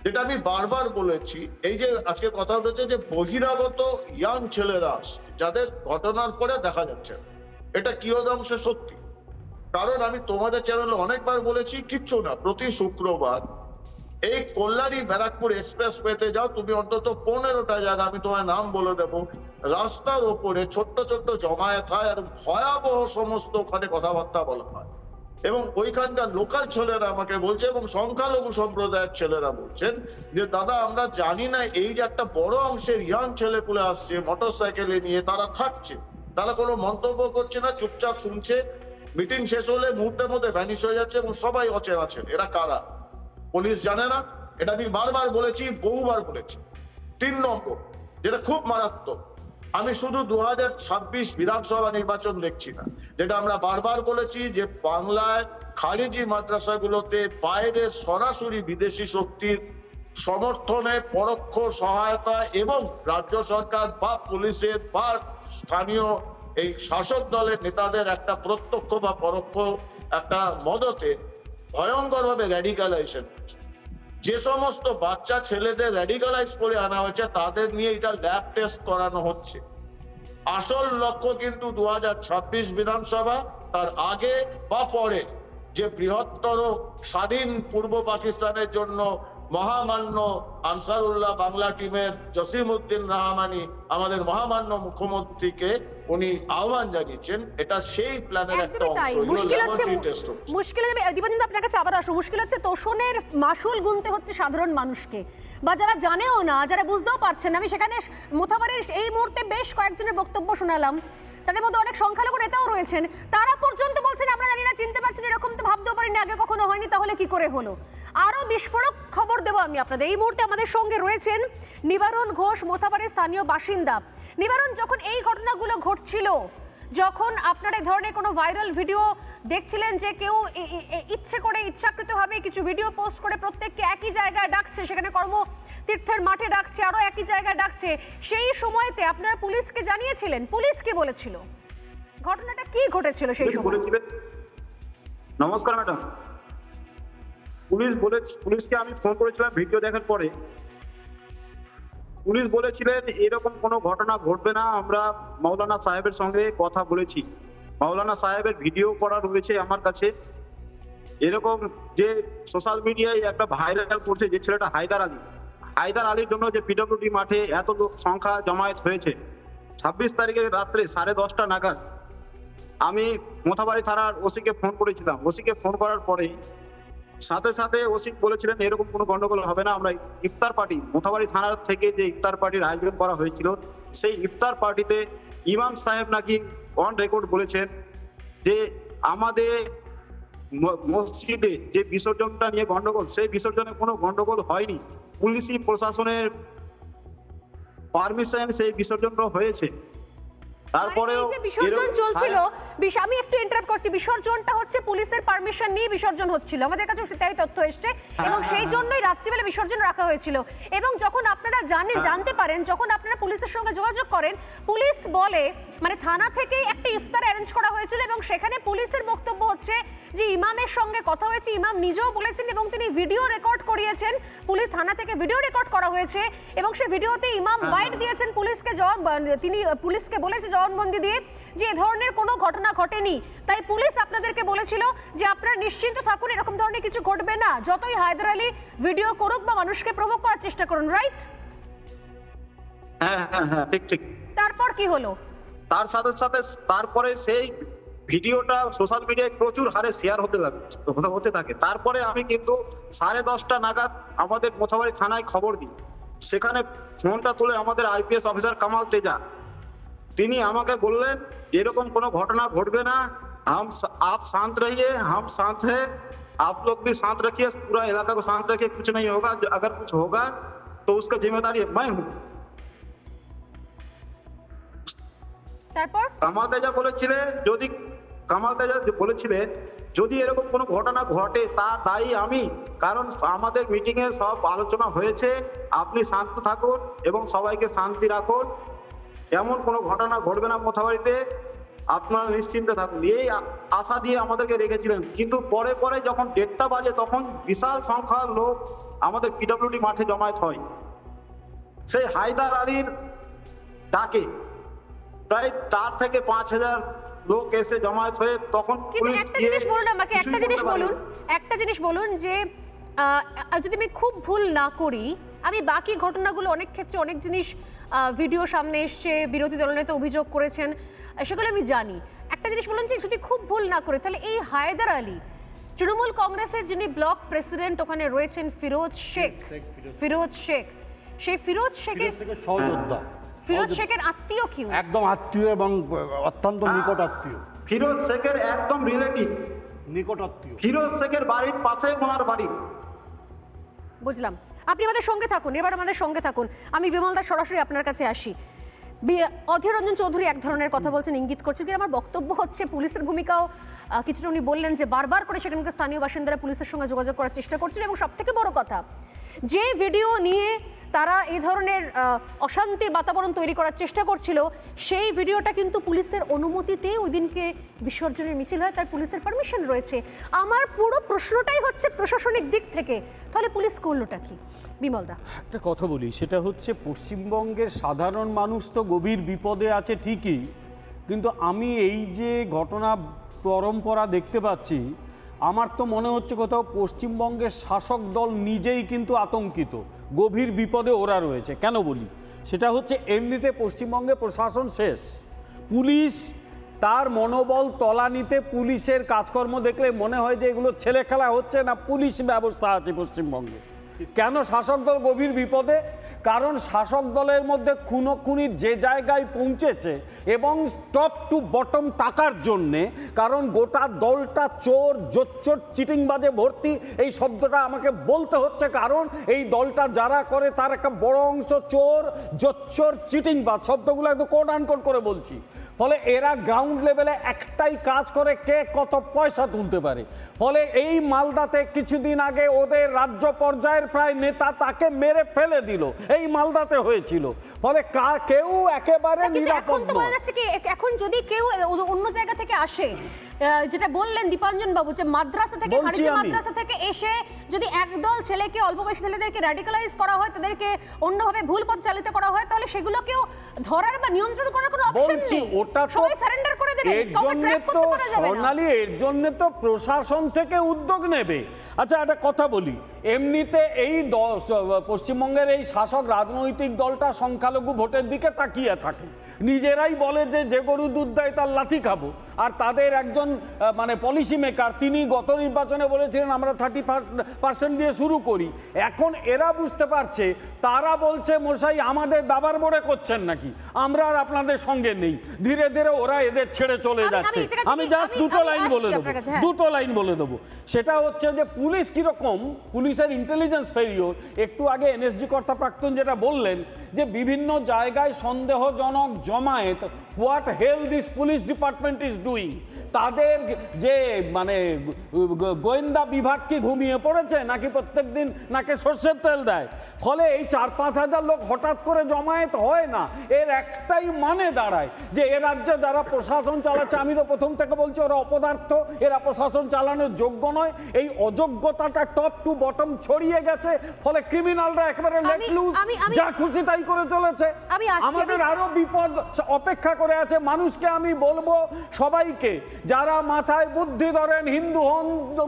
যেটা আমি বারবার বলেছি। এই যে আজকে কথা উঠেছে যে বহিরাগত ইয়াং ছেলেরা আসছে, যাদের ঘটনার পরে দেখা যাচ্ছে, এটা কিয়দংশে সত্যি। কারণ আমি তোমাদের চ্যানেলে অনেকবার বলেছি, কিচ্ছু না, প্রতি শুক্রবার এই কল্যাণী ব্যারাকপুর এক্সপ্রেস ওয়েতে যাও, তুমি অন্তত 15টা জায়গা, আমি তোমার নাম বলে দেবো, রাস্তার ওপরে ছোট্ট ছোট্ট জমায়েত হয় আর ভয়াবহ সমস্ত ওখানে কথাবার্তা বলা হয়। এবং ওইখানকার লোকাল ছেলেরা আমাকে বলছে, এবং সংখ্যালঘু সম্প্রদায়ের ছেলেরা বলছেন যে দাদা, আমরা জানি না এই যে একটা বড় অংশের ইয়াং ছেলেপুলে আসছে মোটর সাইকেলে নিয়ে, তারা থাকছে, তারা কোনো মন্তব্য করছে না, চুপচাপ শুনছে, মিটিং শেষ হলে মুহূর্তের মধ্যে ভ্যানিশ হয়ে যাচ্ছে, এবং সবাই অচেনা ছেলে। এরা কারা? পুলিশ জানে না, এটা আমি বারবার বলেছি, বহুবার বলেছি। 3 নম্বর, যেটা খুব মারাত্মক, আমি শুধু 2026 বিধানসভা নির্বাচন দেখছি না, যেটা আমরা বারবার বলেছি যে বাংলায় খারিজি মাদ্রাসাগুলোতে বাইরের সরাসরি বিদেশি শক্তির সমর্থনে পরোক্ষ সহায়তা এবং রাজ্য সরকার বা পুলিশের বা স্থানীয় এই শাসক দলের নেতাদের একটা প্রত্যক্ষ বা পরোক্ষ একটা মদতে ভয়ঙ্করভাবে র্যাডিকালাইজেশন হচ্ছে। যে সমস্ত বাচ্চা ছেলেদের র্যাডিকালাইজ করে আনা হয়েছে, তাদের নিয়ে এটা ল্যাব টেস্ট করানো হচ্ছে। আসল লক্ষ্য কিন্তু 2026 বিধানসভা, তার আগে বা পরে যে বৃহত্তর স্বাধীন পূর্ব পাকিস্তানের জন্য মহামান্য আনসারুল্লাহ বাংলা টিমের জসিমউদ্দিন রহমানি আমাদের মহামান্য মুখ্যমন্ত্রীকে উনি আহ্বান জানিয়েছেন, এটা সেই প্ল্যানের একটা অংশ। মুশকিল দীপাঞ্জন, আপনার কাছে আবার আসো। মুশকিল হচ্ছে তোষণের মাসুল গুনতে হচ্ছে সাধারণ মানুষকে, বা যারা জানেও না, যারা বুঝতেও পারছেন না। আমি সেখানে মোথাবাড়ির এই মুহূর্তে বেশ কয়েকজনের বক্তব্য শোনালাম, তাদের মধ্যে অনেক সংখ্যালঘু নেতাও রয়েছেন, তারা পর্যন্ত বলছেন আমরা জানি না, চিনতে পারছি না, এরকম তো ভাবতেও পারিনি, আগে কখনো হয়নি, তাহলে কি করে হলো। আরো বিস্ফোরক খবর দেবো আমি আপনাদের। এই মুহূর্তে আমাদের সঙ্গে রয়েছেন নিবারণ ঘোষ, মোথাবাড়ির স্থানীয় বাসিন্দা। নিবারণ, যখন এই ঘটনাগুলো ঘটছিল, যখন আপনারা এই ধরনের কোনো ভাইরাল ভিডিও দেখছিলেন যে কেউ ইচ্ছে করে ইচ্ছাকৃতভাবে কিছু ভিডিও পোস্ট করে প্রত্যেককে একই জায়গায় ডাকছে, সেখানে তীর্থের মাঠে ডাকছে, আরো একই জায়গায় ডাকছে, সেই সময়তে আপনারা পুলিশকে জানিয়েছিলেন? পুলিশ কি বলেছিল? ঘটনাটা কি ঘটেছিল সেই সময়? নমস্কার ম্যাডাম, পুলিশকে আমি ফোন করেছিলাম ভিডিও দেখার পরে। পুলিশ বলেছিলেন এরকম কোনো ঘটনা ঘটবে না, আমরা মাওলানা সাহেবের সঙ্গে কথা বলেছি, মাওলানা সাহেবের ভিডিও করা রয়েছে আমার কাছে। এরকম যে সোশ্যাল মিডিয়ায় একটা ভাইরাল করছে যে ছেলেটা হায়দার আলীর জন্য যে পিডব্লিউডি মাঠে এত লোক সংখ্যা জমায়েত হয়েছে, 26 তারিখে রাত্রে 10:30 নাগাদ আমি মোথাবাড়ি থানার ওসিকে ফোন করেছিলাম। ওসিকে ফোন করার পরে সাথে সাথে ওসি বলেছিলেন এরকম কোনো গন্ডগোল হবে না, আমরা ইফতার পার্টি, মোথাবাড়ি থানার থেকে যে ইফতার পার্টির আয়োজন করা হয়েছিল সেই ইফতার পার্টিতে ইমাম সাহেব নাকি অন রেকর্ড বলেছেন যে আমাদের মসজিদে যে বিসর্জনটা নিয়ে গন্ডগোল, সেই বিসর্জনে কোনো গন্ডগোল হয়নি, পুলিশি প্রশাসনের পারমিশন সেই বিসর্জনটা হয়েছে। তারপরেও বিসর্জন চলছিল, আমি একটু ইন্টারাপ্ট করছি, বিসর্জনটা হচ্ছে পুলিশের পারমিশন নিয়ে বিসর্জন হচ্ছিল, আমাদের কাছে সেটাই তথ্য এসছে, এবং সেই জন্যই রাত্রিবেলা বিসর্জন রাখা হয়েছিল। এবং যখন আপনারা জানতে পারেন, যখন আপনারা পুলিশের সঙ্গে যোগাযোগ করেন, পুলিশ বলে মানে থানা থেকে একটা ইফতার অ্যারেঞ্জ করা হয়েছিল এবং সেখানে পুলিশের বক্তব্য হচ্ছে যে ইমামের সঙ্গে কথা হয়েছে, ইমাম নিজেও বলেছেন এবং তিনি ভিডিও রেকর্ড করিয়েছেন, পুলিশ থানা থেকে ভিডিও রেকর্ড করা হয়েছে এবং সেই ভিডিওতে ইমাম বাইট দিয়েছেন পুলিশকে, তিনি পুলিশকে বলেছে জবানবন্দি দিয়ে যে এ ধরনের কোনো ঘটনা ঘটেনি, তাই পুলিশ আপনাদেরকে বলেছিল যে আপনারা নিশ্চিন্ত থাকুন, এরকম ধরনের কিছু ঘটবে না, যতই হায়দার আলী ভিডিও করুক বা মানুষকে প্রভোগ করার চেষ্টা করুন, রাইট? হ্যাঁ হ্যাঁ হ্যাঁ, ঠিক ঠিক। তারপর কি হলো? তার সাথে সাথে তারপরে সেই ভিডিওটা সোশ্যাল মিডিয়ায় প্রচুর হারে শেয়ার হতে থাকে। তারপরে আমি কিন্তু 10:30 নাগাদ আমাদের মোথাবাড়ি থানায় খবর দিই, সেখানে ফোনটা তুলে আমাদের আইপিএস অফিসার কামাল তেজা তিনি আমাকে বললেন এরকম কোনো ঘটনা ঘটবে না, आप शांत रहिए, हम शांत हैं, आप लोग भी शांत रखिए, पूरा इलाका को शांत रखिए, कुछ नहीं होगा, अगर कुछ होगा तो उसका जिम्मेदारी मैं हूँ। তারপর কামাল তেজা বলেছিলেন যদি এরকম কোনো ঘটনা ঘটে তার দায়ী আমি, কারণ আমাদের মিটিংয়ে সব আলোচনা হয়েছে, আপনি শান্ত থাকুন এবং সবাইকে শান্তি রাখুন, এমন কোনো ঘটনা ঘটবে না মোথাবাড়িতে, আপনারা নিশ্চিন্তে থাকুন, এই আশা দিয়ে আমাদেরকে রেখেছিলেন। কিন্তু পরে পরে যখন 1:30 বাজে তখন বিশাল সংখ্যার লোক আমাদের পিডব্লিউডি মাঠে জমায়েত হয়, সেই হায়দার আলীর ডাকে প্রায় 4 থেকে 5,000 লোক এসে জমায়েত হয়ে তখন পুলিশ একটা জিনিস বলুন যে যদি আমি খুব ভুল না করি, আমি বাকি ঘটনাগুলো অনেক ক্ষেত্রে অনেক জিনিস ভিডিও সামনে এসছে, বিরোধী দলনেতা অভিযোগ করেছেন, সেগুলো আমি জানি। একটা জিনিস বলুন যে যদি খুব ভুল না করে তাহলে এই হায়দার আলী তৃণমূল কংগ্রেসের যিনি ব্লক প্রেসিডেন্ট ওখানে রয়েছেন ফিরোজ শেখ, সেই ফিরোজ শেখের সহযোদ্ধা, ফিরোজ শেখের আত্মীয় কি? একদম আত্মীয় এবং অত্যন্ত নিকট আত্মীয়। ফিরোজ শেখের একদম রিলেটিভ, নিকট আত্মীয়। ফিরোজ শেখের বাড়ির পাশে ওনার বাড়ি। বুঝলাম, আপনি আমাদের সঙ্গে থাকুন, এবার আমাদের সঙ্গে থাকুন, আমি বিমলদা সরাসরি আপনার কাছে আসি। অধীর রঞ্জন চৌধুরী এক ধরনের কথা বলছেন, ইঙ্গিত করছেন, কিন্তু আমার বক্তব্য হচ্ছে পুলিশের ভূমিকাও কিছুটা উনি বললেন যে বারবার করে সেখানকার স্থানীয় বাসিন্দারা পুলিশের সঙ্গে যোগাযোগ করার চেষ্টা করছেন এবং সবথেকে বড় কথা যে ভিডিও নিয়ে তারা এই ধরনের অশান্তির বাতাবরণ তৈরি করার চেষ্টা করছিল, সেই ভিডিওটা কিন্তু পুলিশের অনুমতিতে ওই দিনকে বিসর্জনের মিছিল হয়, তার পুলিশের পারমিশন রয়েছে। আমার পুরো প্রশ্নটাই হচ্ছে প্রশাসনিক দিক থেকে, তাহলে পুলিশ করলোটা কি? বিমলদা, একটা কথা বলি, সেটা হচ্ছে পশ্চিমবঙ্গের সাধারণ মানুষ তো গভীর বিপদে আছে ঠিকই, কিন্তু আমি এই যে ঘটনা পরম্পরা দেখতে পাচ্ছি, আমার তো মনে হচ্ছে কোথাও পশ্চিমবঙ্গের শাসক দল নিজেই কিন্তু আতঙ্কিত, গভীর বিপদে ওরা রয়েছে। কেন বলি, সেটা হচ্ছে এমনিতে পশ্চিমবঙ্গে প্রশাসন শেষ, পুলিশ তার মনোবল তলানিতে, পুলিশের কাজকর্ম দেখলে মনে হয় যে এগুলো ছেলে খেলা হচ্ছে না, পুলিশ ব্যবস্থা আছে পশ্চিমবঙ্গে। কেন শাসক দল গভীর বিপদে? কারণ শাসক দলের মধ্যে খুনোখুনি যে জায়গায় পৌঁছেছে এবং টপ টু বটম টাকার জন্যে, কারণ গোটা দলটা চোর, জোচ্চোর, চিটিংবাজে ভর্তি, এই শব্দটা আমাকে বলতে হচ্ছে কারণ এই দলটা যারা করে তার একটা বড় অংশ চোর, জোচ্চোর, চিটিংবাজ, শব্দগুলো একদম কোড আনকোড করে বলছি। ফলে এরা গ্রাউন্ড লেভেলে একটাই কাজ করে, কে কত পয়সা তুলতে পারে। ফলে এই মালদাতে কিছুদিন আগে ওদের রাজ্য পর্যায়ের পর্যায়ের প্রায় নেতা তাকে মেরে ফেলে দিল, এই মালদাতে হয়েছিল। ফলে কেউ একেবারে নিরাপদ নয়। এখন যদি কেউ অন্য জায়গা থেকে আসে, যেটা বললেন দীপাঞ্জন বাবু, যে মাদ্রাসা থেকে, মাদ্রাসা থেকে এসে যদি একদল ছেলেকে, অল্প বয়সী ছেলেদেরকে র্যাডিকালাইজ করা হয়, তাদেরকে অন্যভাবে ভুল পথ চালিত করা হয়, তাহলে সেগুলোকেও ধরার বা নিয়ন্ত্রণ করার কোনো অপশন নেই। ওটা সবাই সারেন্ডার করে দেবে। এর জন্য তো স্বর্ণালী, এর জন্য তো প্রশাসন থেকে উদ্যোগ নেবে। আচ্ছা একটা কথা বলি, এমনিতে এই পশ্চিমবঙ্গের এই শাসক রাজনৈতিক দলটা সংখ্যালঘু ভোটের দিকে তাকিয়ে থাকে, নিজেরাই বলে যে যে গরু দুধ দেয় তার লাথি খাবো। আর তাদের একজন মানে পলিসি মেকার, তিনি গত নির্বাচনে বলেছিলেন আমরা 30% দিয়ে শুরু করি। এখন এরা বুঝতে পারছে, তারা বলছে মশাই আমাদের দাবার বোড়ে করছেন নাকি, আমরা আর আপনাদের সঙ্গে নেই। ধীরে ধীরে ওরা এদের ছেড়ে চলে যাচ্ছে। আমি জাস্ট দুটো লাইন বলে দেবো, সেটা হচ্ছে যে পুলিশ কিরকম, পুলিশের ইন্টেলিজেন্স ফেলিওর। একটু আগে এনএসজি কর্তা প্রাক্তন যেটা বললেন যে বিভিন্ন জায়গায় সন্দেহজনক জমায়েত, what hell this police department is doing. তাদের যে মানে গোয়েন্দা বিভাগ কি ঘুমিয়ে পড়েছে নাকি প্রত্যেক দিন নাকে সর্ষের তেল দেয়? ফলে এই 4-5 হাজার লোক হঠাৎ করে জমায়েত হয় না। এর একটাই মানে দাঁড়ায় যে এ রাজ্যে যারা প্রশাসন চালাচ্ছে, আমি তো প্রথম থেকে বলছি ওরা অপদার্থ, এরা প্রশাসন চালানোর যোগ্য নয়। এই অযোগ্যতাটা টপ টু বটম ছড়িয়ে গেছে। ফলে ক্রিমিনালরা একেবারে লেট লুজ, যা খুশি তাই করে চলেছে। আমাদের আরো বিপদ অপেক্ষা করে আছে। মানুষকে আমি বলবো, সবাইকে, যারা মাথায় বুদ্ধি ধরেন, হিন্দু হন,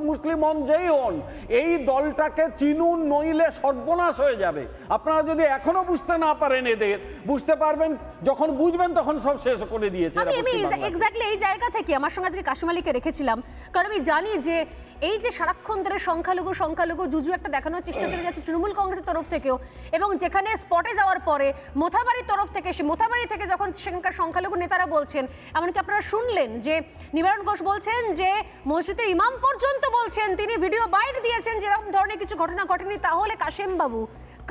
মুসলিম হন, যেই হন, এই দলটাকে চিনুন, নইলে সর্বনাশ হয়ে যাবে। আপনারা যদি এখনো বুঝতে না পারেন, এদের বুঝতে পারবেন যখন বুঝবেন, তখন সব শেষ করে দিয়েছে। আমি এক্স্যাক্টলি এই জায়গা থেকে আমার সঙ্গে আজকে কাশিম আলীকে রেখেছিলাম, কারণ আমি জানি যে এই যে সারাক্ষণ ধরে সংখ্যালঘু জুজু একটা দেখানোর চেষ্টা চলে যাচ্ছে তৃণমূল কংগ্রেসের তরফ থেকেও, এবং যেখানে স্পটে যাওয়ার পরে মোথাবাড়ির তরফ থেকে, সে মোথাবাড়ি থেকে যখন সেখানকার সংখ্যালঘু নেতারা বলছেন, এমনকি আপনারা শুনলেন যে নিবারণ ঘোষ বলছেন যে মসজিদের ইমাম পর্যন্ত বলছেন, তিনি ভিডিও বাইট দিয়েছেন যে এরকম ধরনের কিছু ঘটনা ঘটেনি। তাহলে কাশেম বাবু,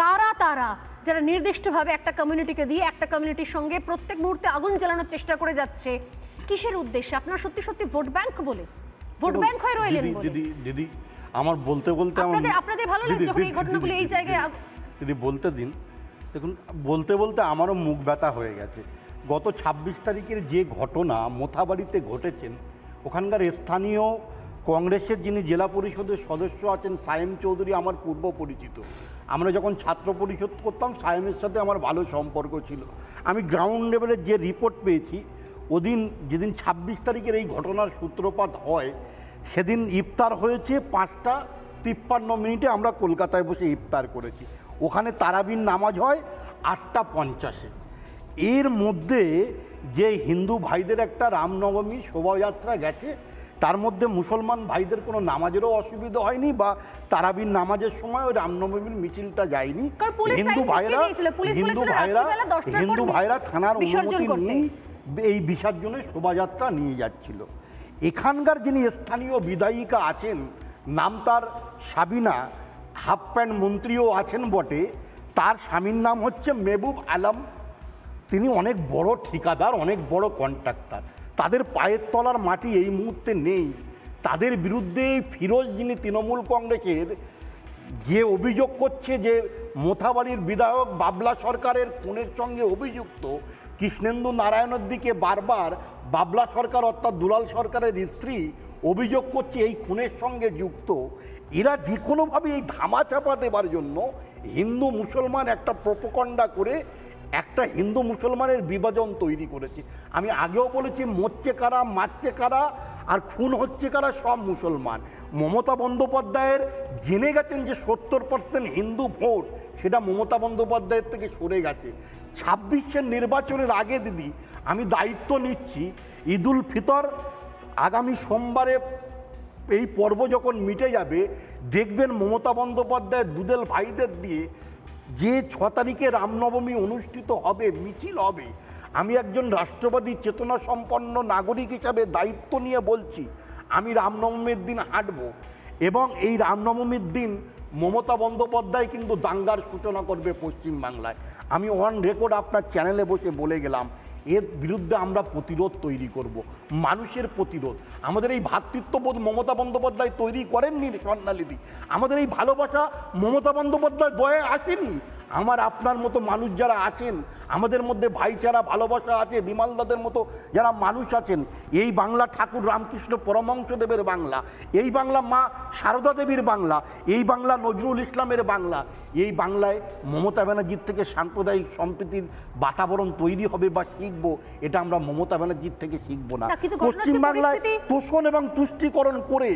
কারা তারা যারা নির্দিষ্টভাবে একটা কমিউনিটিকে দিয়ে একটা কমিউনিটির সঙ্গে প্রত্যেক মুহূর্তে আগুন জ্বালানোর চেষ্টা করে যাচ্ছে? কিসের উদ্দেশ্যে? আপনারা সত্যি সত্যি ভোট ব্যাংক বলে, ভোট ব্যাংক হয়ে রইলেন? দিদি আমার বলতে আপনাদের ভালো লাগছে যখন এই ঘটনাগুলো এই জায়গায়? দিদি বলতে দিন। দেখুন, বলতে আমারও মুখ ব্যথা হয়ে গেছে। গত 26 তারিখের যে ঘটনা মোথাবাড়িতে ঘটেছেন, ওখানকার স্থানীয় কংগ্রেসের যিনি জেলা পরিষদের সদস্য আছেন সায়েম চৌধুরী, আমার পূর্ব পরিচিত। আমরা যখন ছাত্র পরিষদ করতাম, সায়েমের সাথে আমার ভালো সম্পর্ক ছিল। আমি গ্রাউন্ড লেভেলের যে রিপোর্ট পেয়েছি, ওদিন যেদিন 26 তারিখের এই ঘটনার সূত্রপাত হয়, সেদিন ইফতার হয়েছে 5:53 আমরা কলকাতায় বসে ইফতার করেছি। ওখানে তারাবির নামাজ হয় 8:50। এর মধ্যে যে হিন্দু ভাইদের একটা রামনবমী শোভাযাত্রা গেছে, তার মধ্যে মুসলমান ভাইদের কোনো নামাজেরও অসুবিধা হয়নি, বা তারাবির নামাজের সময় ওই রামনবমীর মিছিলটা যায়নি। হিন্দু ভাইরা থানার অনুমতি নিয়ে এই বিসর্জনের শোভাযাত্রা নিয়ে যাচ্ছিল। এখানকার যিনি স্থানীয় বিধায়িকা আছেন, নাম তার সাবিনা, হাফ প্যান্ট মন্ত্রীও আছেন বটে, তার স্বামীর নাম হচ্ছে মেহবুব আলম। তিনি অনেক বড় ঠিকাদার, অনেক বড় কন্ট্রাক্টর। তাদের পায়ের তলার মাটি এই মুহূর্তে নেই। তাদের বিরুদ্ধে ফিরোজ, যিনি তৃণমূল কংগ্রেসের, যে অভিযোগ করছে যে মোথাবাড়ির বিধায়ক বাবলা সরকারের খুনের সঙ্গে অভিযুক্ত, কৃষ্ণেন্দু নারায়ণের দিকে বারবার বাবলা সরকার অর্থাৎ দুলাল সরকারের স্ত্রী অভিযোগ করছে এই খুনের সঙ্গে যুক্ত। এরা যে কোনোভাবে এই ধামাচাপা দেবার জন্য হিন্দু মুসলমান একটা প্রোপাগান্ডা করে একটা হিন্দু মুসলমানের বিভাজন তৈরি করেছে। আমি আগেও বলেছি, মরছে কারা, মারছে কারা, আর খুন হচ্ছে কারা, সব মুসলমান। মমতা বন্দ্যোপাধ্যায়ের জেনে গেছেন যে 70% হিন্দু ভোট, সেটা মমতা বন্দ্যোপাধ্যায়ের থেকে সরে গেছে। 26-এর নির্বাচনের আগে দিদি, আমি দায়িত্ব নিচ্ছি, ঈদুল ফিতর আগামী সোমবারে এই পর্ব যখন মিটে যাবে, দেখবেন মমতা বন্দ্যোপাধ্যায়ের দুদেল ভাইদের দিয়ে যে 6 তারিখে রামনবমী অনুষ্ঠিত হবে, মিছিল হবে। আমি একজন রাষ্ট্রবাদী চেতনা সম্পন্ন নাগরিক হিসাবে দায়িত্ব নিয়ে বলছি, আমি রামনবমীর দিন হাঁটব, এবং এই রামনবমীর দিন মমতা বন্দ্যোপাধ্যায় কিন্তু দাঙ্গার সূচনা করবে পশ্চিমবাংলায়। আমি অন রেকর্ড আপনার চ্যানেলে বসে বলে গেলাম, এর বিরুদ্ধে আমরা প্রতিরোধ তৈরি করব, মানুষের প্রতিরোধ। আমাদের এই ভ্রাতৃত্ববোধ মমতা বন্দ্যোপাধ্যায় তৈরি করেননি স্বর্ণালিদি, আমাদের এই ভালোবাসা মমতা বন্দ্যোপাধ্যায় দয়ে আসেননি। আমার আপনার মতো মানুষ যারা আছেন, আমাদের মধ্যে ভাইচারা ভালোবাসা আছে, বিমলদাদের মতো যারা মানুষ আছেন, এই বাংলা ঠাকুর রামকৃষ্ণ পরমহংসদেবের বাংলা, এই বাংলা মা সারদা দেবীর বাংলা, এই বাংলা নজরুল ইসলামের বাংলা। এই বাংলায় মমতা ব্যানার্জির থেকে সাম্প্রদায়িক সম্প্রীতির বাতাবরণ তৈরি হবে বা শিখবো, এটা আমরা মমতা ব্যানার্জির থেকে শিখবো না। পশ্চিমবাংলায় তোষণ এবং তুষ্টিকরণ করে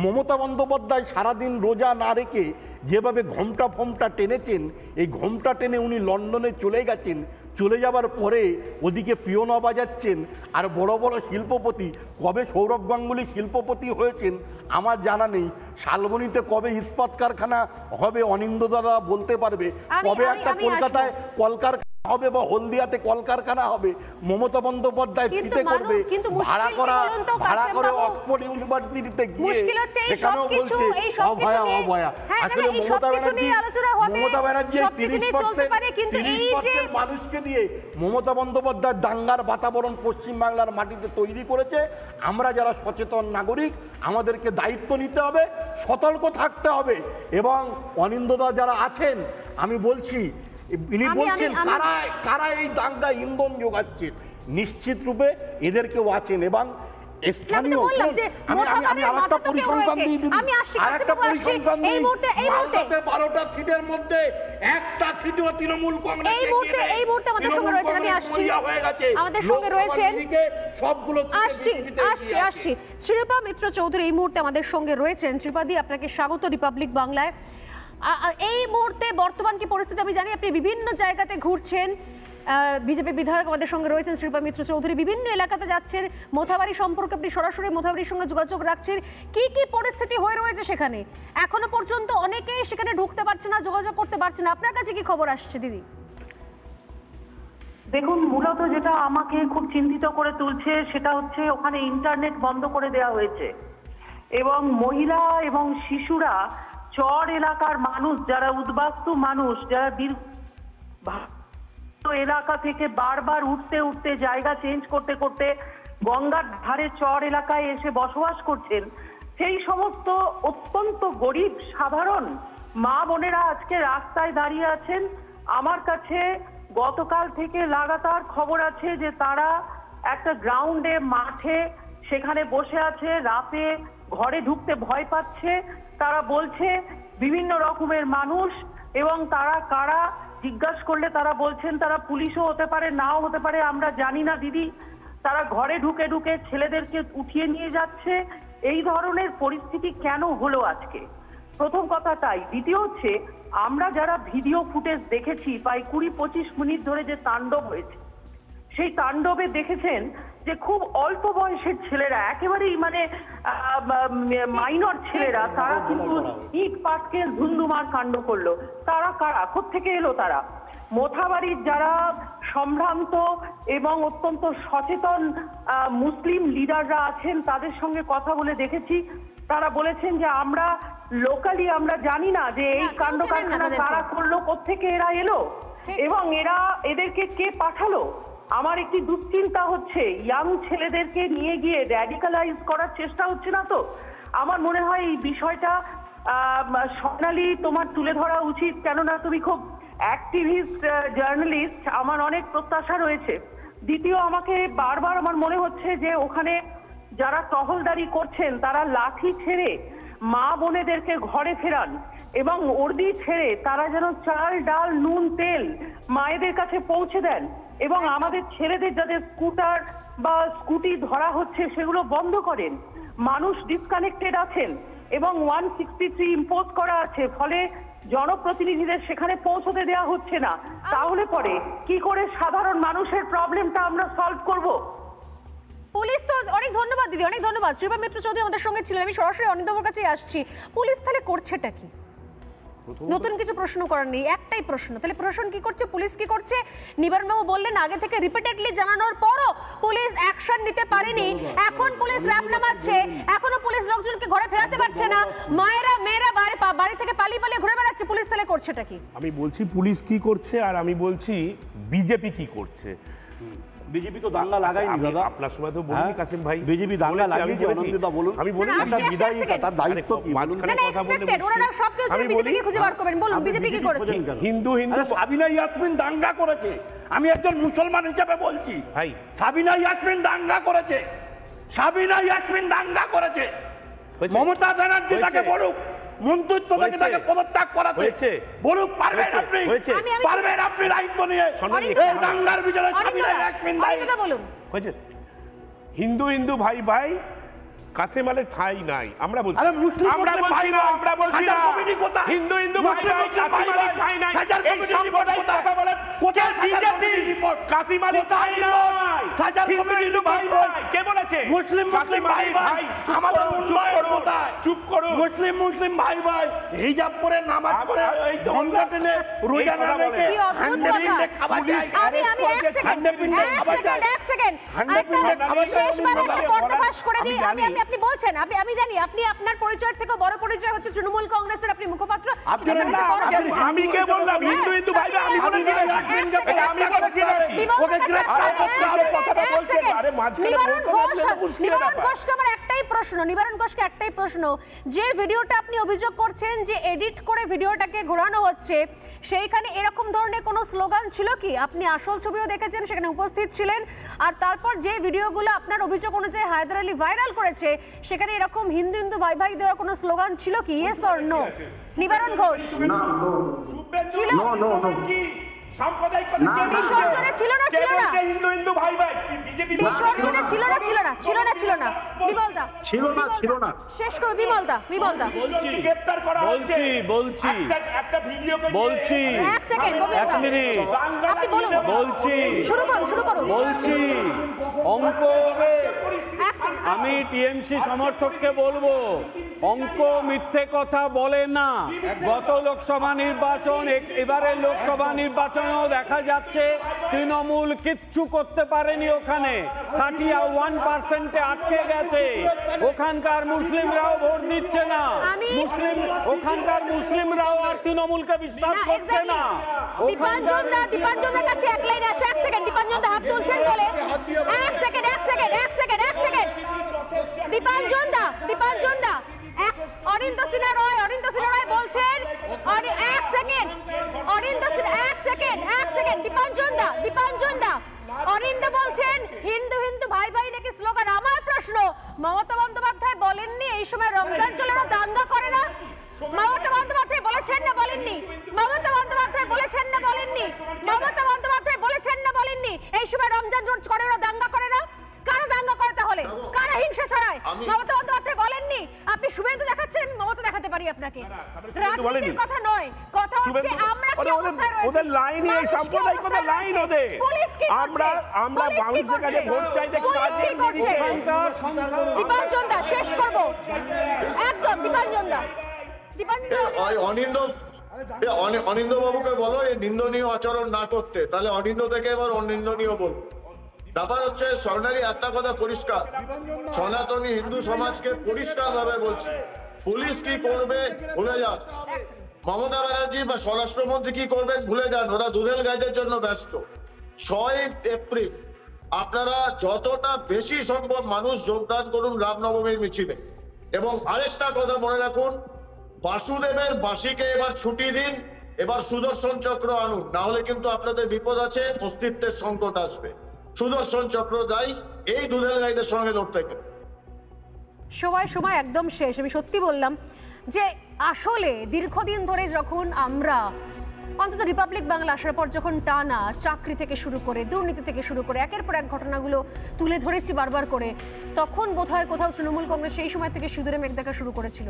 মমতা বন্দ্যোপাধ্যায় সারাদিন রোজা না রেখে যেভাবে ঘোমটা ফোমটা টেনেছেন, এই ঘোমটা টেনে উনি লন্ডনে চলে গেছেন, চলে যাবার পরে ওদিকে পিওনা বাজাচ্ছেন। আর বড় বড় শিল্পপতি, কবে সৌরভ গাঙ্গুলি শিল্পপতি হয়েছেন আমার জানা নেই, শালবনীতে কবে ইস্পাত কারখানা হবে অনিন্দদারা বলতে পারবে, কবে একটা কলকাতায় কলকারখানা হবে বা হলদিয়াতে কলকারখানা হবে, মমতা বন্দ্যোপাধ্যায় ফিতে করবে, ভাড়া করে অক্সফোর্ড ইউনিভার্সিটিতে গিয়ে সেখানেও বলছে অভয়া অভয়া। আসলে মমতা ব্যানার্জি 30% মানুষকে দিয়ে মমতা বন্দ্যোপাধ্যায় দাঙ্গার বাতাবরণ পশ্চিমবাংলার মাটিতে তৈরি করেছে। আমরা যারা সচেতন নাগরিক, আমাদেরকে দায়িত্ব নিতে হবে, সতর্ক থাকতে হবে। এবং অনিন্দদা যারা আছেন, আমি বলছি, ইনি বলছেন কারা এই দাঙ্গা ইন্ধন যোগাচ্ছেন, নিশ্চিত রূপে এদেরকেও আছেন। এবং স্থানীয় আমি আরেকটা পরিসংখ্যান দিয়ে দিই, আরেকটা পরিসংখ্যান দিই, মালদাতে 12টা সিটের মধ্যে একটা সিটও তৃণমূল কংগ্রেস এই মুহূর্তে আমাদের সঙ্গে রয়েছেন, আমি আসছি, আমাদের সঙ্গে রয়েছেন, সবগুলো আসছি শ্রীরূপা মিত্র চৌধুরী এই মুহূর্তে আমাদের সঙ্গে রয়েছেন। শ্রীপাদি, আপনাকে স্বাগত রিপাবলিক বাংলায়। এই মুহূর্তে বর্তমান কি পরিস্থিতি আমি জানি, আপনি বিভিন্ন জায়গাতে ঘুরছেন, বিজেপি বিধায়ক আমাদের সঙ্গে রয়েছেন শ্রীপা মিত্র চৌধুরী, বিভিন্ন এলাকাতে যাচ্ছেন, মোথাবাড়ি সম্পর্কে আপনি সরাসরি মোথাবাড়ির সঙ্গে যোগাযোগ রাখছেন, কি কি পরিস্থিতি হয়ে রয়েছে সেখানে? এখনো পর্যন্ত অনেকেই সেখানে ঢুকতে পারছে না, যোগাযোগ করতে পারছে না, আপনার কাছে কি খবর আসছে দিদি? দেখুন, মূলত যেটা আমাকে খুব চিন্তিত করে তুলছে সেটা হচ্ছে ওখানে ইন্টারনেট বন্ধ করে দেওয়া হয়েছে এবং মহিলা এবং শিশুরা, চর এলাকার মানুষ যারা উদ্বাস্তু মানুষ, যারা এলাকা থেকে বারবার উঠতে জায়গা চেঞ্জ করতে করতে গঙ্গার ধারে চর এলাকায় এসে বসবাস করছেন, সেই সমস্ত অত্যন্ত গরিব সাধারণ মা বোনেরা আজকে রাস্তায় দাঁড়িয়ে আছেন। আমার কাছে গতকাল থেকে লাগাতার খবর আছে যে তারা একটা গ্রাউন্ডে মাঠে সেখানে বসে আছে, রাতে ঘরে ঢুকতে ভয় পাচ্ছে। তারা বলছে বিভিন্ন রকমের মানুষ, এবং তারা কারা জিজ্ঞাসা করলে তারা বলছেন তারা পুলিশও হতে পারে, নাও হতে পারে, আমরা জানি না দিদি। তারা ঘরে ঢুকে ঢুকে ছেলেদেরকে উঠিয়ে নিয়ে যাচ্ছে। এই ধরনের পরিস্থিতি কেন হলো আজকে? প্রথম কথা তাই। দ্বিতীয় হচ্ছে, আমরা যারা ভিডিও ফুটেজ দেখেছি প্রায় 20-25 মিনিট ধরে যে তাণ্ডব হয়েছে, সেই তাণ্ডবে দেখেছেন যে খুব অল্প বয়সের ছেলেরা, একেবারেই মানে মাইনর ছেলেরা, তারা কিন্তু ইট পাটকেল ধুন্ধুমার কাণ্ড করলো। তারা কারা, কোত্থেকে এলো তারা? মোথাবাড়ির যারা সম্ভ্রান্ত এবং অত্যন্ত সচেতন মুসলিম লিডাররা আছেন, তাদের সঙ্গে কথা বলে দেখেছি, তারা বলেছেন যে আমরা লোকালি আমরা জানি না যে এই কাণ্ড কারখানা কারা করলো, কোত্থেকে এরা এলো এবং এদেরকে কে পাঠালো। আমার একটি দুশ্চিন্তা হচ্ছে, ইয়াং ছেলেদেরকে নিয়ে গিয়ে র্যাডিকালাইজ করার চেষ্টা হচ্ছে না তো? আমার মনে হয় এই বিষয়টা স্বর্ণালী তোমার তুলে ধরা উচিত, কেননা তুমি খুব অ্যাক্টিভিস্ট জার্নালিস্ট, আমার অনেক প্রত্যাশা রয়েছে। দ্বিতীয়, আমাকে বারবার আমার মনে হচ্ছে যে ওখানে যারা টহলদারি করছেন তারা লাঠি ছেড়ে মা বোনেদেরকে ঘরে ফেরান এবং ওর্দি ছেড়ে তারা যেন চাল ডাল নুন তেল মায়েদের কাছে পৌঁছে দেন, এবং আমাদের ছেলেদের যাদের স্কুটার বা স্কুটি ধরা হচ্ছে সেগুলো বন্ধ করেন। মানুষ ডিসকানেক্টেড আছেন এবং 163 ইম্পোজ করা আছে, ফলে জনপ্রতিনিধিদের সেখানে পৌঁছতে দেওয়া হচ্ছে না। তাহলে পরে কি করে সাধারণ মানুষের প্রবলেমটা আমরা সলভ করব? পুলিশ তো, অনেক ধন্যবাদ দিদি, অনেক ধন্যবাদ। শ্রীপা মিত্র চৌধুরী আমাদের সঙ্গে ছিলেন। আমি সরাসরি অনিন্দর কাছে আসছি, পুলিশ তাহলে করছেটা কি? নতুন কিছু প্রশ্ন করার নেই, একটাই প্রশ্ন, তাহলে প্রশাসন কি করছে, পুলিশ কি করছে? নিবারণবাবু বললেন আগে থেকে রিপিটেডলি জানানোর পরও পুলিশ অ্যাকশন নিতে পারেনি। এখন পুলিশ র্যাপ নামাচ্ছে, এখনো পুলিশ লোকজনকে ঘরে ফেরাতে পারছে না, মায়েরা মেয়েরা বাড়ি থেকে পালিয়ে পালিয়ে ঘুরে বেড়াচ্ছে, পুলিশ তাহলে করছেটা কি? আমি বলছি পুলিশ কি করছে, আর আমি বলছি বিজেপি কি করছে। বিজেপি তো দাঙ্গা লাগায়নি দাদা। আপনার সময় তো বলিনি কাসিম ভাই, বিজেপি দাঙ্গা লাগিয়েছে। অনন্দিতা বলুন, আমি বলি একটা বিধায়িকা তার দায়িত্ব কি? মাঝখানে কথা বলে আমি বলি খুঁজে বার করবেন, বলুন বিজেপি কি করেছে? হিন্দু সাবিনা ইয়াসমিন দাঙ্গা করেছে, আমি একজন মুসলমান হিসেবে বলছি ভাই, সাবিনা ইয়াসমিন দাঙ্গা করেছে, সাবিনা ইয়াসমিন দাঙ্গা করেছে। মমতা ব্যানার্জি তাকে বলুক মন্ত্রিত্ব থেকে তাকে পদত্যাগ করাতে বলুক, পারবেন আপনি, পারবেন আপনি দায়িত্ব নিয়ে এই দাঙ্গার বিচারে সাবিনা ইয়াসমিন দায়িত্ব বলুন। হয়েছে হিন্দু হিন্দু ভাই ভাই কাসিম আলীর ঠাঁই নাই। আমরা বলছি আমরা বলছি না, আমরা বলছি না হিন্দু হিন্দু ভাই ভাই কাসিম আলীর ঠাঁই নাই। এই সম্প্রদায় কথা বলে কোথায় বিজেপি কাসিম আলীর ঠাঁই নাই। হিন্দু হিন্দু ভাই ভাই কে বলেছে? মুসলিম মুসলিম ভাই ভাই আমাদের উন্নয়ন কোথায়? চুপ করো। মুসলিম মুসলিম ভাই ভাই হিজাব পরে নামাজ পড়ে ঘন্টা টেনে রোজা না রেখে হান্ডে পিন্ডে খাবার খায়। আমি এক সেকেন্ড শেষবারের মতো পর্দাফাশ করে দিই। আপনি বলছেন, আমি জানি আপনি আপনার পরিচয় থেকে বড় পরিচয় হচ্ছে তৃণমূল কংগ্রেসের আপনি মুখপাত্র। আমি কে বললাম হিন্দু হিন্দু ভাই ভাই? আমি বলেছি আমি বলেছি ওকে গ্রেফতার করতে হবে। কথাটা বলছেন আরে মাঝখানে নিবারণ ঘোষকে আমার একটাই প্রশ্ন, নিবারণ ঘোষকে একটাই প্রশ্ন, যে ভিডিওটা আপনি অভিযোগ করছেন যে এডিট করে ভিডিওটাকে ঘোরানো হচ্ছে, সেইখানে এরকম ধরনের কোনো স্লোগান ছিল কি? আপনি আসল ছবিও দেখেছেন, সেখানে উপস্থিত ছিলেন, আর তারপর যে ভিডিওগুলো আপনার অভিযোগ অনুযায়ী হায়দার আলী ভাইরাল করেছে সেখানে এরকম হিন্দু হিন্দু ভাই ভাই দেওয়ার কোনো স্লোগান ছিল কি? Yes or no? Nibaran Ghosh ছিল বিসর্জনে ছিল না, ছিল না হিন্দু হিন্দু ভাই ভাই বিসর্জনে ছিল না, ছিল না, ছিল না, ছিল না বিমলদা ছিল না, ছিল না। শেষ করো বিমলদা, বিমলদা গ্রেফতার করা হচ্ছে। বলছি একটা ভিডিওকে বলছি এক সেকেন্ড, এক মিনিট আপনি বলুন, বলছি শুরু করুন বলছি অঙ্ক আমি টিএমসি সমর্থককে বলবো, অঙ্ক মিথ্যে কথা বলে না। গত লোকসভা নির্বাচন, এবারে লোকসভা নির্বাচনেও দেখা যাচ্ছে তৃণমূল কিচ্ছু করতে পারেনি, ওখানে 31% আটকে গেছে। ওখানকার মুসলিমরাও ভোট দিচ্ছে না, ওখানকার মুসলিমরাও আর তৃণমূলকে বিশ্বাস করছে না। দীপাঞ্জনদার কাছে এক লাইন আসো, এক সেকেন্ড, দীপাঞ্জনদা হাত তুলছেন বলে এক সেকেন্ড দীপাঞ্জনদা অরিন্দ সিনহা রয় বলছেন, এক সেকেন্ড দীপাঞ্জনদা অরিন্দ বলছেন হিন্দু হিন্দু ভাই ভাই নাকি স্লোগান। আমার প্রশ্ন, মমতা বন্দ্যোপাধ্যায় বলেননি এই সময় রমজান চলে না, দাঙ্গা করে না? মমতা বন্দ্যোপাধ্যায় বলেছেন না বলেননি? মমতা বন্দ্যোপাধ্যায় বলেছেন না বলেননি? মমতা বন্দ্যোপাধ্যায় বলেছেন না বলেননি এই সময় রমজান করে না, দাঙ্গা করে না? কারা দাঙ্গা করে তাহলে? কারা হিংসা ছড়ায়? মমতা বন্দ্যোপাধ্যায় বলেননি। আপনি শুভেন্দু দেখাচ্ছেন, মমতা দেখাতে পারি আপনাকে। রাজনীতির কথা নয়, কথা হচ্ছে আমরা কি অবস্থায় রয়েছি। ওদের লাইনই এই সাম্প্রদায়িকতার লাইন ওদের। আমরা বাংলাদেশের কাছে ভোট চাইতে কাজের দীপাঞ্জনদা শেষ করব একদম। দীপাঞ্জনদা অনিন্দ বাবুকে বলো এই নিন্দনীয় আচরণ না করতে, তাহলে অনিন্দ থেকে এবার অনিন্দনীয় বলবো। ব্যাপার হচ্ছে স্বর্ণালী একটা কথা পরিষ্কার, সনাতনী হিন্দু সমাজকে পরিষ্কার ভাবে বলছি, পুলিশ কি করবে ভুলে যান, মমতা ব্যানার্জি বা স্বরাষ্ট্রমন্ত্রী কি করবেন ভুলে যান, ওরা দুধেল গাইদের জন্য ব্যস্ত। 6 এপ্রিল আপনারা যতটা বেশি সম্ভব মানুষ যোগদান করুন রামনবমীর মিছিলে। এবং আরেকটা কথা মনে রাখুন, বাসুদেবের বাসিকে এবার ছুটি দিন, এবার সুদর্শন চক্র আনুন, না হলে কিন্তু আপনাদের বিপদ আছে, অস্তিত্বের সংকট আসবে। সুদর্শন চক্র দায়ী এই দুধেল গাইদের সঙ্গে লড়তে গেলে। সময় একদম শেষ। আমি সত্যি বললাম যে আসলে দীর্ঘদিন ধরে যখন আমরা অন্তত রিপাবলিক বাংলা আসার পর যখন টানা চাকরি থেকে শুরু করে দুর্নীতি থেকে শুরু করে একের পর এক ঘটনাগুলো তুলে ধরেছি বারবার করে, তখন বোধহয় কোথাও তৃণমূল কংগ্রেস সেই সময় থেকে সিঁদুরে মেঘ দেখা শুরু করেছিল।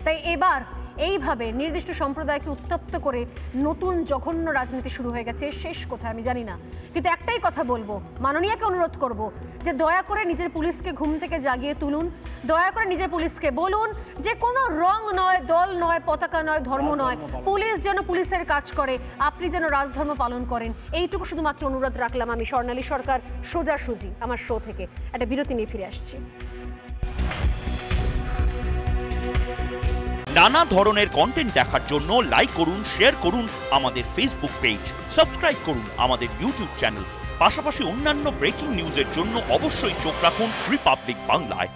তাই এবার এইভাবে নির্দিষ্ট সম্প্রদায়কে উত্তপ্ত করে নতুন জঘন্য রাজনীতি শুরু হয়ে গেছে। শেষ কোথায় আমি জানি না, কিন্তু একটাই কথা বলবো, মাননীয়াকে অনুরোধ করব যে দয়া করে নিজের পুলিশকে ঘুম থেকে জাগিয়ে তুলুন, দয়া করে নিজের পুলিশকে বলুন যে কোনো রং নয়, দল নয়, পতাকা নয়, ধর্ম নয়, পুলিশ যেন পুলিশের কাজ করে, আপনি যেন রাজধর্ম পালন করেন। এইটুকু শুধুমাত্র অনুরোধ রাখলাম। আমি স্বর্ণালী সরকার, সোজাসুজি আমার শো থেকে একটা বিরতি নিয়ে ফিরে আসছি। নানা ধরনের কন্টেন্ট দেখার জন্য লাইক করুন, শেয়ার করুন আমাদের ফেসবুক পেজ, সাবস্ক্রাইব করুন আমাদের ইউটিউব চ্যানেল। পাশাপাশি অন্যান্য ব্রেকিং নিউজের জন্য অবশ্যই চোখ রাখুন রিপাবলিক বাংলায়।